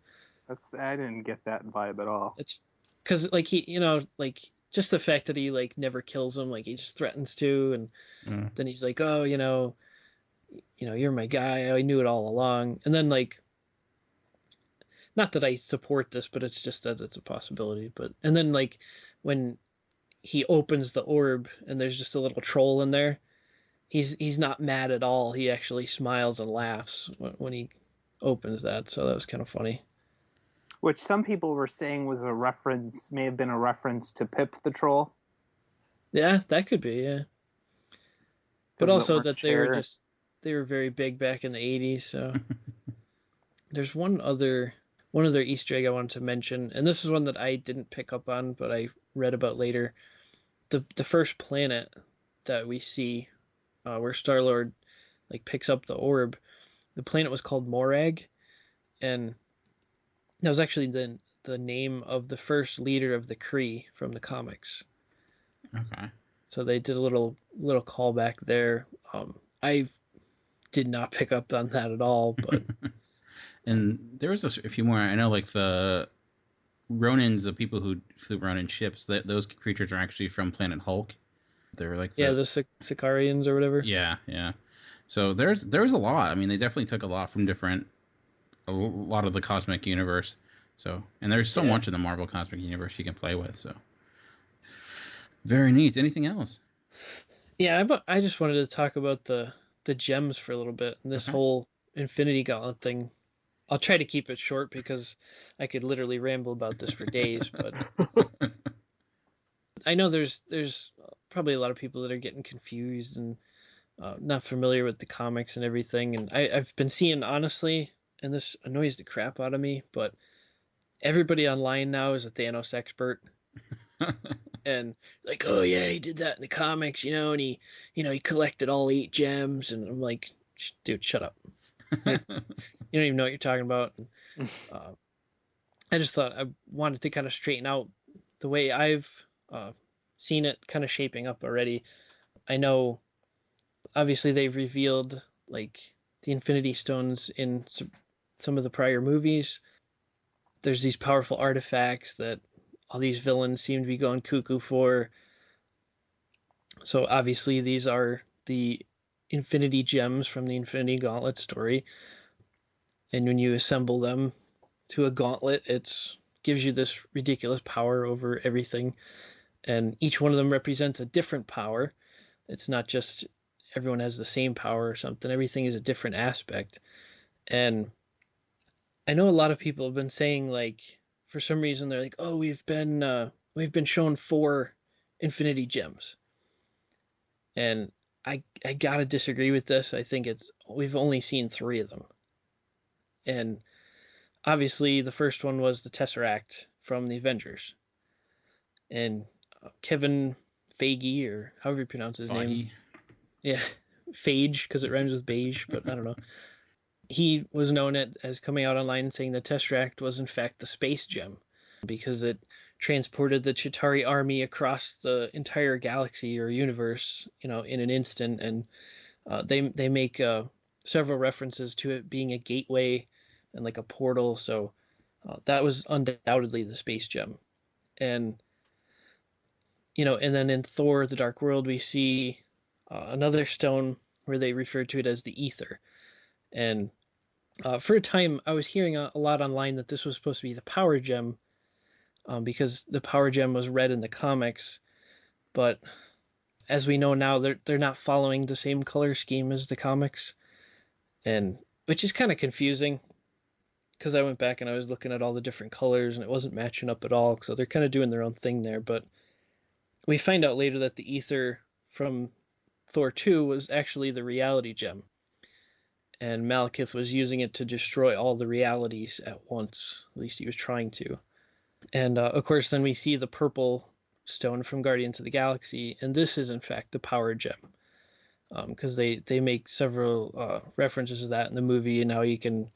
I didn't get that vibe at all. It's because like he, just the fact that he like never kills him, like he just threatens to, and then he's like, oh, you're my guy. I knew it all along. And then like, not that I support this, but it's just that it's a possibility. And then like when he opens the orb and there's just a little troll in there, he's not mad at all. He actually smiles and laughs when he opens that. So that was kind of funny. Which some people were saying may have been a reference to Pip the Troll. Yeah, that could be, yeah. But also that they were very big back in the 80s, so. There's one other Easter egg I wanted to mention, and this is one that I didn't pick up on, but I read about later. The first planet that we see, where Star-Lord like picks up the orb, the planet was called Morag, and that was actually the name of the first leader of the Kree from the comics. Okay. So they did a little callback there. I did not pick up on that at all, but and there was a few more. I know, like the Ronins, the people who flew Ronin ships, those creatures are actually from Planet Hulk. They're like the Sicarians or whatever. Yeah. So there's a lot. I mean, they definitely took a lot from a lot of the cosmic universe. So, and there's so much in the Marvel cosmic universe you can play with. So, very neat. Anything else? Yeah, I just wanted to talk about the gems for a little bit, and this whole Infinity Gauntlet thing. I'll try to keep it short because I could literally ramble about this for days, but I know there's probably a lot of people that are getting confused and not familiar with the comics and everything, and I've been seeing, honestly, and this annoys the crap out of me, but everybody online now is a Thanos expert. And like, oh yeah, he did that in the comics, and he collected all 8 gems, and I'm like, dude, shut up. You don't even know what you're talking about. I just thought I wanted to kind of straighten out the way I've seen it kind of shaping up already. I know, obviously, they've revealed like the Infinity Stones in some of the prior movies. There's these powerful artifacts that all these villains seem to be going cuckoo for. So obviously these are the Infinity Gems from the Infinity Gauntlet story. And when you assemble them to a gauntlet, it gives you this ridiculous power over everything. And each one of them represents a different power. It's not just everyone has the same power or something. Everything is a different aspect. And I know a lot of people have been saying, like, for some reason they're like, oh, we've been shown 4 Infinity Gems. And I gotta disagree with this. I think we've only seen 3 of them. And obviously the first one was the Tesseract from the Avengers. And Kevin Feige, or however you pronounce his name. Yeah, Phage, because it rhymes with beige, but I don't know. He was known as coming out online and saying the Tesseract was in fact the space gem because it transported the Chitauri army across the entire galaxy or universe, in an instant. And they make several references to it being a gateway and like a portal. So that was undoubtedly the space gem. And, and then in Thor, The Dark World, we see another stone where they refer to it as the Ether. And for a time, I was hearing a lot online that this was supposed to be the Power Gem because the Power Gem was red in the comics. But as we know now, they're not following the same color scheme as the comics, and which is kind of confusing because I went back and I was looking at all the different colors and it wasn't matching up at all. So they're kind of doing their own thing there. But we find out later that the Ether from Thor 2 was actually the reality gem. And Malekith was using it to destroy all the realities at once. At least he was trying to. And, of course, then we see the purple stone from Guardians of the Galaxy. And this is, in fact, the Power Gem. Because they make several references to that in the movie. And how you can,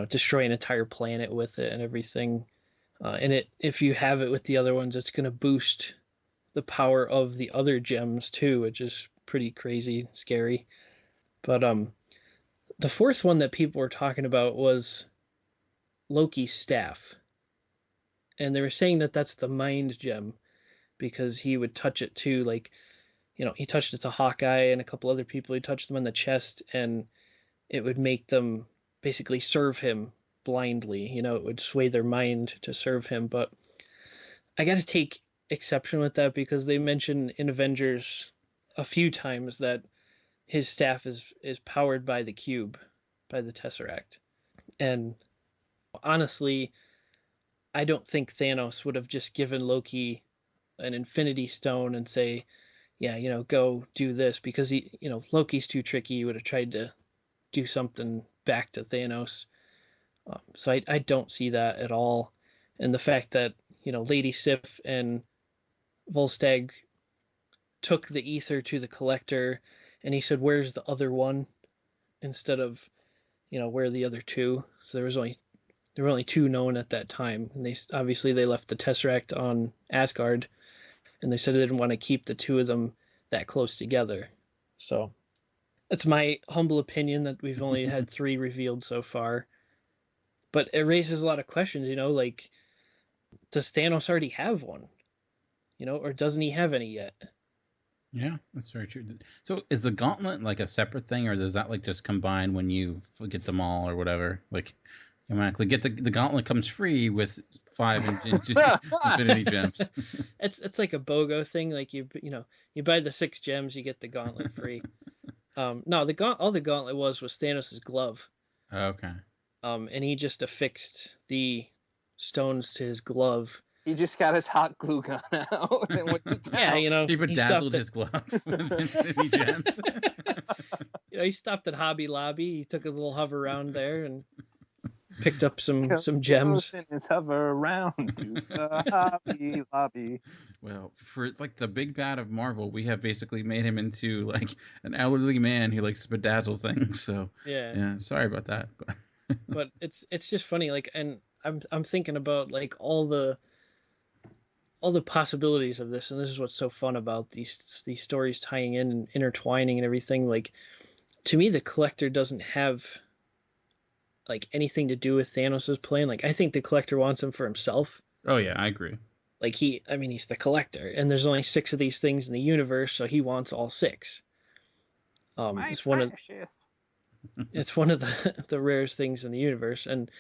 destroy an entire planet with it and everything. And if you have it with the other ones, it's going to boost the power of the other gems, too. Which is pretty crazy, scary. But, the fourth one that people were talking about was Loki's staff. And they were saying that that's the mind gem because he would touch it to, like, he touched it to Hawkeye and a couple other people. He touched them on the chest, and it would make them basically serve him blindly. It would sway their mind to serve him. But I got to take exception with that because they mentioned in Avengers a few times that his staff is powered by the cube, by the Tesseract. And honestly, I don't think Thanos would have just given Loki an Infinity Stone and say, yeah, go do this, because Loki's too tricky. He would have tried to do something back to Thanos. So I don't see that at all. And the fact that, Lady Sif and Volstagg took the ether to the Collector, and he said, where's the other one? Instead of, where are the other two? So there were only two known at that time. And they left the Tesseract on Asgard, and they said they didn't want to keep the two of them that close together. So that's my humble opinion that we've only had 3 revealed so far. But it raises a lot of questions, like, does Thanos already have one? Or doesn't he have any yet? Yeah, that's very true. So is the gauntlet like a separate thing, or does that like just combine when you get them all or whatever? Like, you automatically get the gauntlet comes free with 5 Infinity Gems. It's like a BOGO thing. Like you buy the 6 gems, you get the gauntlet free. No, all the gauntlet was Thanos' glove. Oh, okay. And he just affixed the stones to his glove. He just got his hot glue gun out and went to town. Yeah, he bedazzled his glove with Infinity Gems. He stopped at Hobby Lobby. He took his little hover around there and picked up some gems. And his hover around to the Hobby Lobby. Well, for like the big bad of Marvel, we have basically made him into like an elderly man who likes to bedazzle things. So yeah, sorry about that. But it's just funny, like, and I'm thinking about like all the possibilities of this, and this is what's so fun about these stories tying in and intertwining and everything. Like, to me, the Collector doesn't have like anything to do with Thanos' plan. Like, I think the Collector wants him for himself. Oh yeah, I agree. Like he's the Collector, and there's only 6 of these things in the universe, so he wants all 6. It's one of the rarest things in the universe. And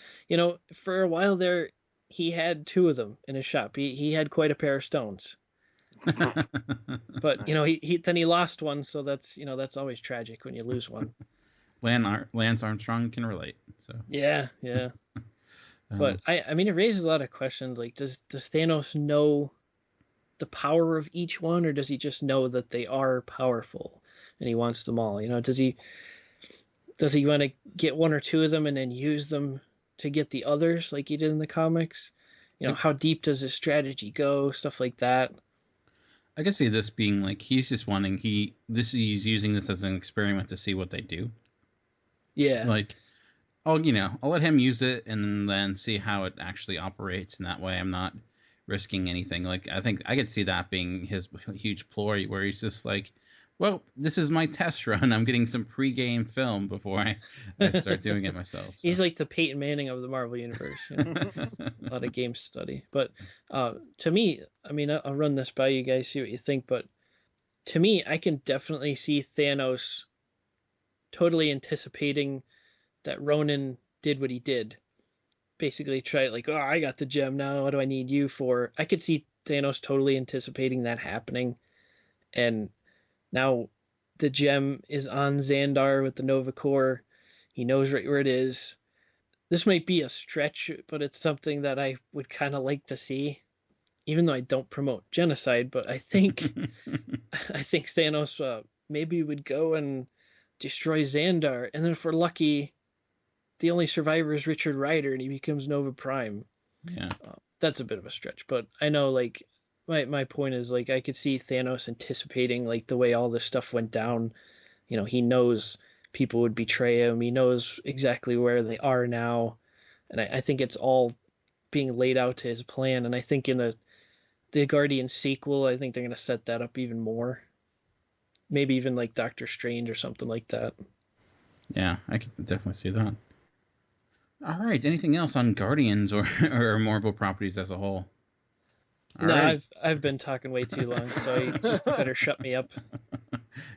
for a while there, he had 2 of them in his shop. He had quite a pair of stones. But he lost one, so that's always tragic when you lose one. Lance Armstrong can relate. So yeah. But I mean, it raises a lot of questions. Like, does Thanos know the power of each one, or does he just know that they are powerful and he wants them all? Does he want to get 1 or 2 of them and then use them to get the others like he did in the comics? How deep does his strategy go? Stuff like that. I could see this being like he's just wanting he's using this as an experiment to see what they do. Yeah. Like, I'll let him use it and then see how it actually operates. And that way I'm not risking anything. Like, I think I could see that being his huge ploy where he's just like, well, this is my test run. I'm getting some pre-game film before I start doing it myself. So. He's like the Peyton Manning of the Marvel Universe. A lot of game study. But to me, I mean, I'll run this by you guys, see what you think. But to me, I can definitely see Thanos totally anticipating that Ronan did what he did. Basically try like, oh, I got the gem now. What do I need you for? I could see Thanos totally anticipating that happening. And now the gem is on Xandar with the Nova Corps. He knows right where it is. This might be a stretch, but it's something that I would kind of like to see. Even though I don't promote genocide, but I think Thanos maybe would go and destroy Xandar, and then if we're lucky, the only survivor is Richard Rider, and he becomes Nova Prime. Yeah, that's a bit of a stretch, but I know, like, my point is, like, I could see Thanos anticipating, like, the way all this stuff went down. He knows people would betray him. He knows exactly where they are now, and I think it's all being laid out to his plan. And I think in the Guardian sequel, I think they're going to set that up even more. Maybe even like Doctor Strange or something like that. Yeah, I can definitely see that. All right. Anything else on Guardians or Marvel properties as a whole? All right. I've been talking way too long, so you better shut me up.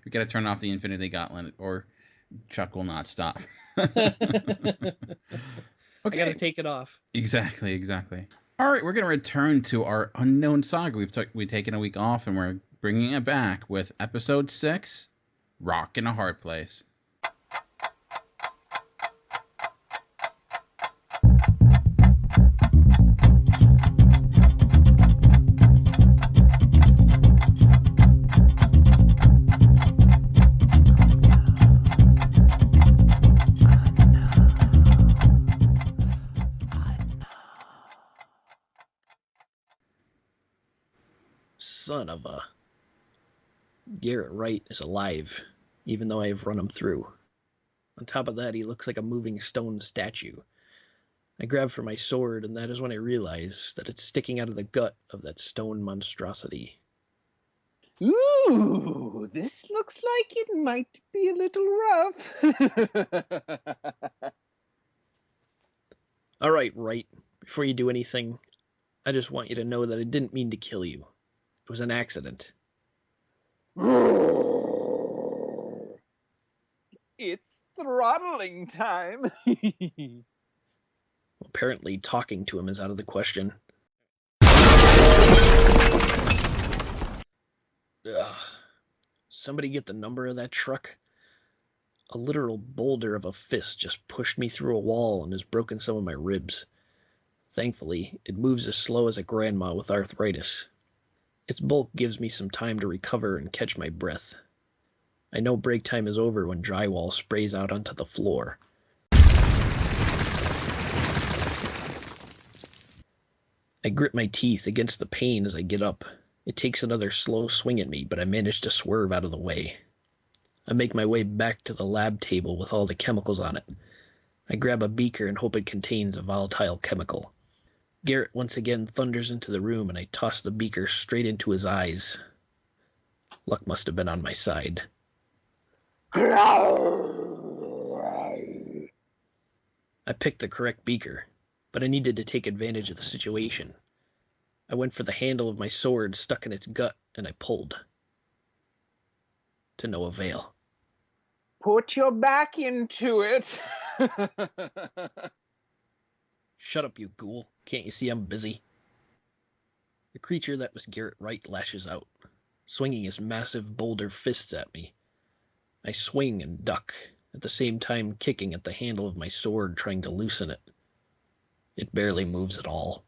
We got to turn off the Infinity Gauntlet, or Chuck will not stop. Okay. I got to take it off. Exactly. All right, we're going to return to our Unknown Saga. We've taken a week off, and we're bringing it back with Episode 6, Rock in a Hard Place. Son of a... Garrett Wright is alive, even though I have run him through. On top of that, he looks like a moving stone statue. I grab for my sword, and that is when I realize that it's sticking out of the gut of that stone monstrosity. Ooh, this looks like it might be a little rough. All right, Wright, before you do anything, I just want you to know that I didn't mean to kill you. It was an accident. It's throttling time. Apparently, talking to him is out of the question. Ugh. Somebody get the number of that truck? A literal boulder of a fist just pushed me through a wall and has broken some of my ribs. Thankfully, it moves as slow as a grandma with arthritis. Its bulk gives me some time to recover and catch my breath. I know break time is over when drywall sprays out onto the floor. I grit my teeth against the pain as I get up. It takes another slow swing at me, but I manage to swerve out of the way. I make my way back to the lab table with all the chemicals on it. I grab a beaker and hope it contains a volatile chemical. Garrett once again thunders into the room, and I toss the beaker straight into his eyes. Luck must have been on my side. I picked the correct beaker, but I needed to take advantage of the situation. I went for the handle of my sword stuck in its gut, and I pulled. To no avail. Put your back into it. Shut up, you ghoul. Can't you see I'm busy? The creature that was Garrett Wright lashes out, swinging his massive boulder fists at me. I swing and duck, at the same time kicking at the handle of my sword, trying to loosen it. It barely moves at all.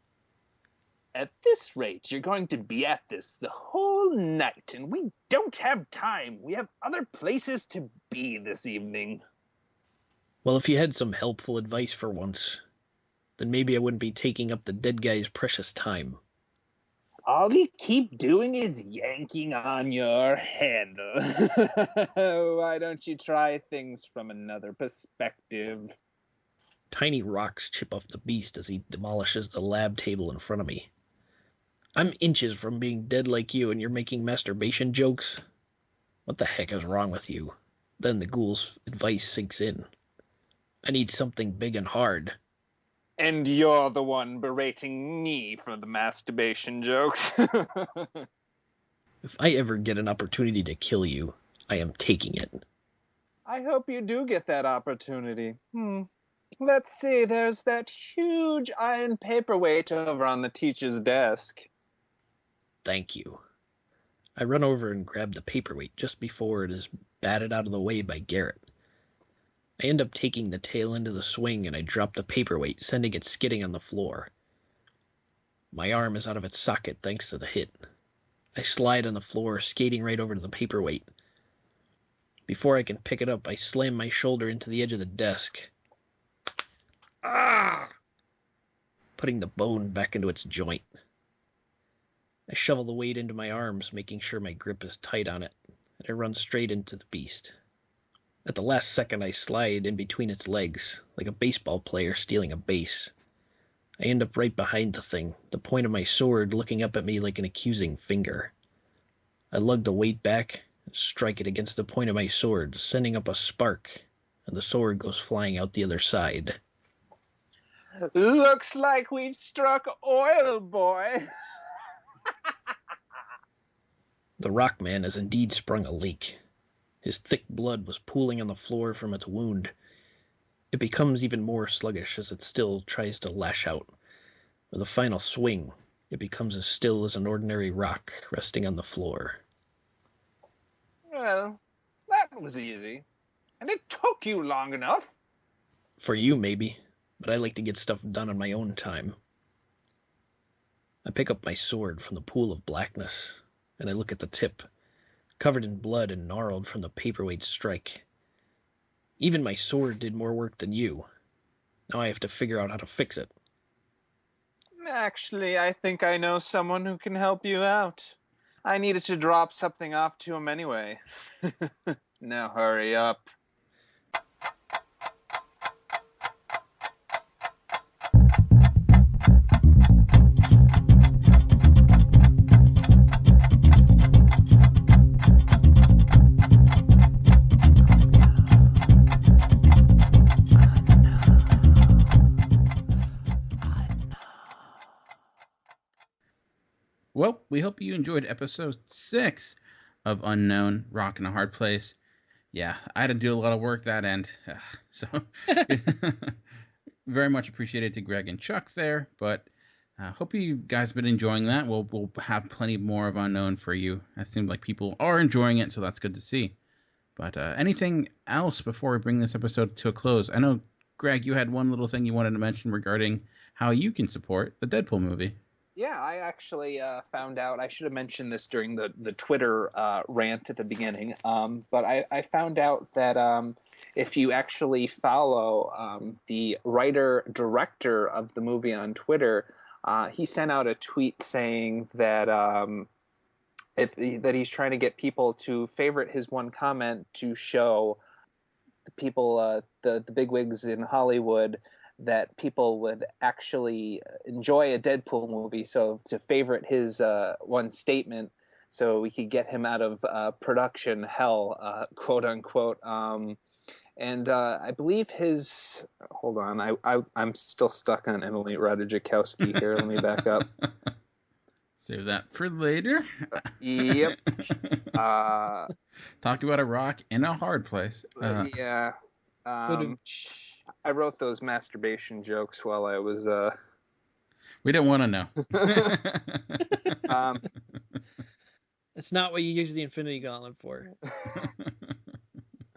At this rate, you're going to be at this the whole night, and we don't have time. We have other places to be this evening. Well, if you had some helpful advice for once, then maybe I wouldn't be taking up the dead guy's precious time. All you keep doing is yanking on your handle. Why don't you try things from another perspective? Tiny rocks chip off the beast as he demolishes the lab table in front of me. I'm inches from being dead like you, and you're making masturbation jokes? What the heck is wrong with you? Then the ghoul's advice sinks in. I need something big and hard. And you're the one berating me for the masturbation jokes. If I ever get an opportunity to kill you, I am taking it. I hope you do get that opportunity. Let's see, there's that huge iron paperweight over on the teacher's desk. Thank you. I run over and grab the paperweight just before it is batted out of the way by Garrett. I end up taking the tail end of the swing, and I drop the paperweight, sending it skidding on the floor. My arm is out of its socket thanks to the hit. I slide on the floor, skating right over to the paperweight. Before I can pick it up, I slam my shoulder into the edge of the desk. Putting the bone back into its joint. I shovel the weight into my arms, making sure my grip is tight on it, and I run straight into the beast. At the last second, I slide in between its legs, like a baseball player stealing a base. I end up right behind the thing, the point of my sword looking up at me like an accusing finger. I lug the weight back and strike it against the point of my sword, sending up a spark, and the sword goes flying out the other side. Looks like we've struck oil, boy. The Rock Man has indeed sprung a leak. His thick blood was pooling on the floor from its wound. It becomes even more sluggish as it still tries to lash out. With a final swing, it becomes as still as an ordinary rock resting on the floor. Well, that was easy. And it took you long enough. For you, maybe, but I like to get stuff done on my own time. I pick up my sword from the pool of blackness, and I look at the tip, covered in blood and gnarled from the paperweight strike. Even my sword did more work than you. Now I have to figure out how to fix it. Actually, I think I know someone who can help you out. I needed to drop something off to him anyway. Now hurry up. Well, we hope you enjoyed episode 6 of Unknown, Rock in a Hard Place. Yeah, I had to do a lot of work that end. So, very much appreciated to Greg and Chuck there. But hope you guys have been enjoying that. We'll have plenty more of Unknown for you. It seems like people are enjoying it, so that's good to see. But anything else before we bring this episode to a close? I know, Greg, you had one little thing you wanted to mention regarding how you can support the Deadpool movie. Yeah, I actually found out, I should have mentioned this during the Twitter rant at the beginning, but I found out that if you actually follow the writer-director of the movie on Twitter, he sent out a tweet saying that that he's trying to get people to favorite his one comment to show the people, the bigwigs in Hollywood, that people would actually enjoy a Deadpool movie, so to favorite his one statement so we could get him out of production hell, quote unquote. And I believe his... Hold on, I'm still stuck on Emily Ratajkowski here. Let me back up. Save that for later. Yep. Talk about a rock in a hard place. Yeah. I wrote those masturbation jokes while I was... We didn't want to know. It's not what you use the Infinity Gauntlet for.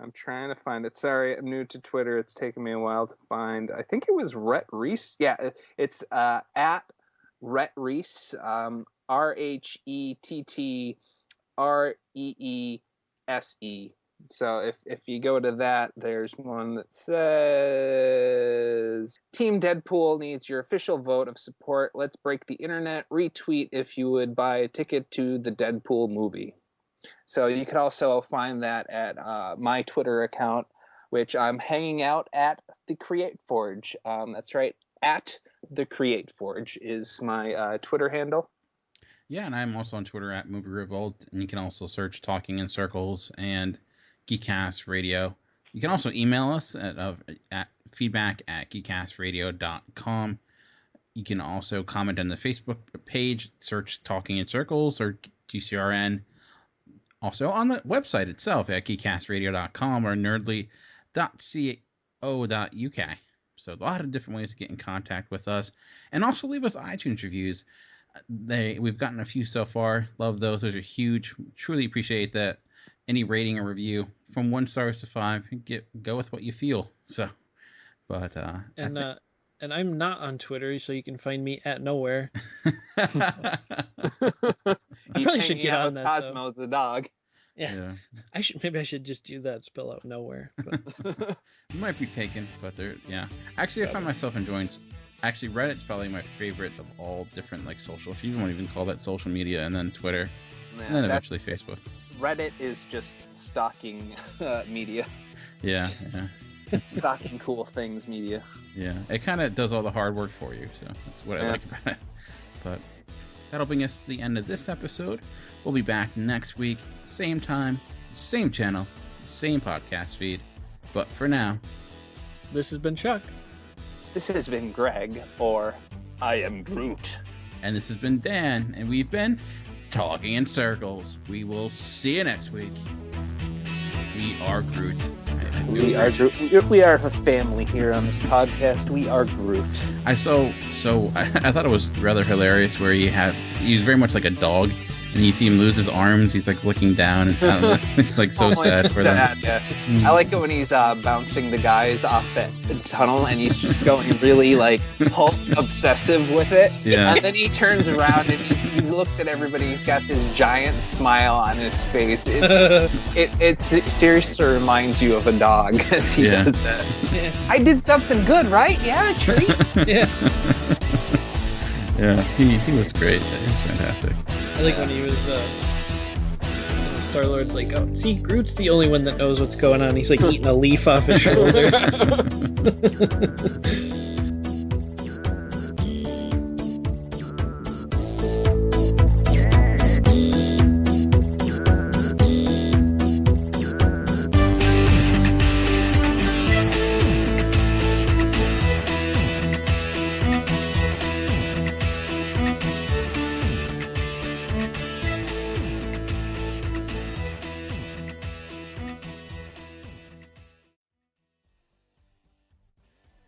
I'm trying to find it. Sorry, I'm new to Twitter. It's taken me a while to find. I think it was Rhett Reese. Yeah, it's at Rhett Reese. RHETTREESE. So if you go to that, there's one that says, Team Deadpool needs your official vote of support. Let's break the internet. Retweet if you would buy a ticket to the Deadpool movie. So you could also find that at my Twitter account, which I'm hanging out at the Create Forge. That's right, at the Create Forge is my Twitter handle. Yeah, and I'm also on Twitter at Movie Revolt, and you can also search Talking in Circles and Geekcast Radio. You can also email us at feedback@geekcastradio.com. You can also comment on the Facebook page, search Talking in Circles or GCRN. Also on the website itself at geekcastradio.com or nerdly.co.uk. So a lot of different ways to get in contact with us. And also leave us iTunes reviews. We've gotten a few so far. Love those. Those are huge. Truly appreciate that. Any rating or review from 1 star to 5, go with what you feel. So, but and I'm not on Twitter, so you can find me at nowhere. He's hanging get out on with that, Cosmo the dog. Yeah. Maybe I should just do that. Spell out nowhere. But... It might be taken, but yeah. Actually, I find myself enjoying. Actually, Reddit's probably my favorite of all different social. If you don't even call that social media, and then Twitter, and then eventually Facebook. Reddit is just stalking media. Yeah. Stalking cool things media. Yeah, it kind of does all the hard work for you, so that's what I like about it. But that'll bring us to the end of this episode. We'll be back next week, same time, same channel, same podcast feed. But for now, this has been Chuck. This has been Greg, or I am Groot. And this has been Dan, and we've been Talking in Circles. We will see you next week. We are Groot. We are Groot. We are a family here on this podcast. We are Groot. I thought it was rather hilarious where he was very much like a dog, and you see him lose his arms. He's like looking down, and I don't know, it's like so sad for them. Yeah. I like it when he's bouncing the guys off that tunnel, and he's just going really like Hulk obsessive with it. Yeah. And then he turns around and he looks at everybody. He's got this giant smile on his face. It seriously reminds you of a dog as he does that. Yeah. I did something good, right? Yeah, a treat. Yeah. Yeah, he was great. He was fantastic. I like when he was Star-Lord's like, oh, see, Groot's the only one that knows what's going on. He's like eating a leaf off his shoulder.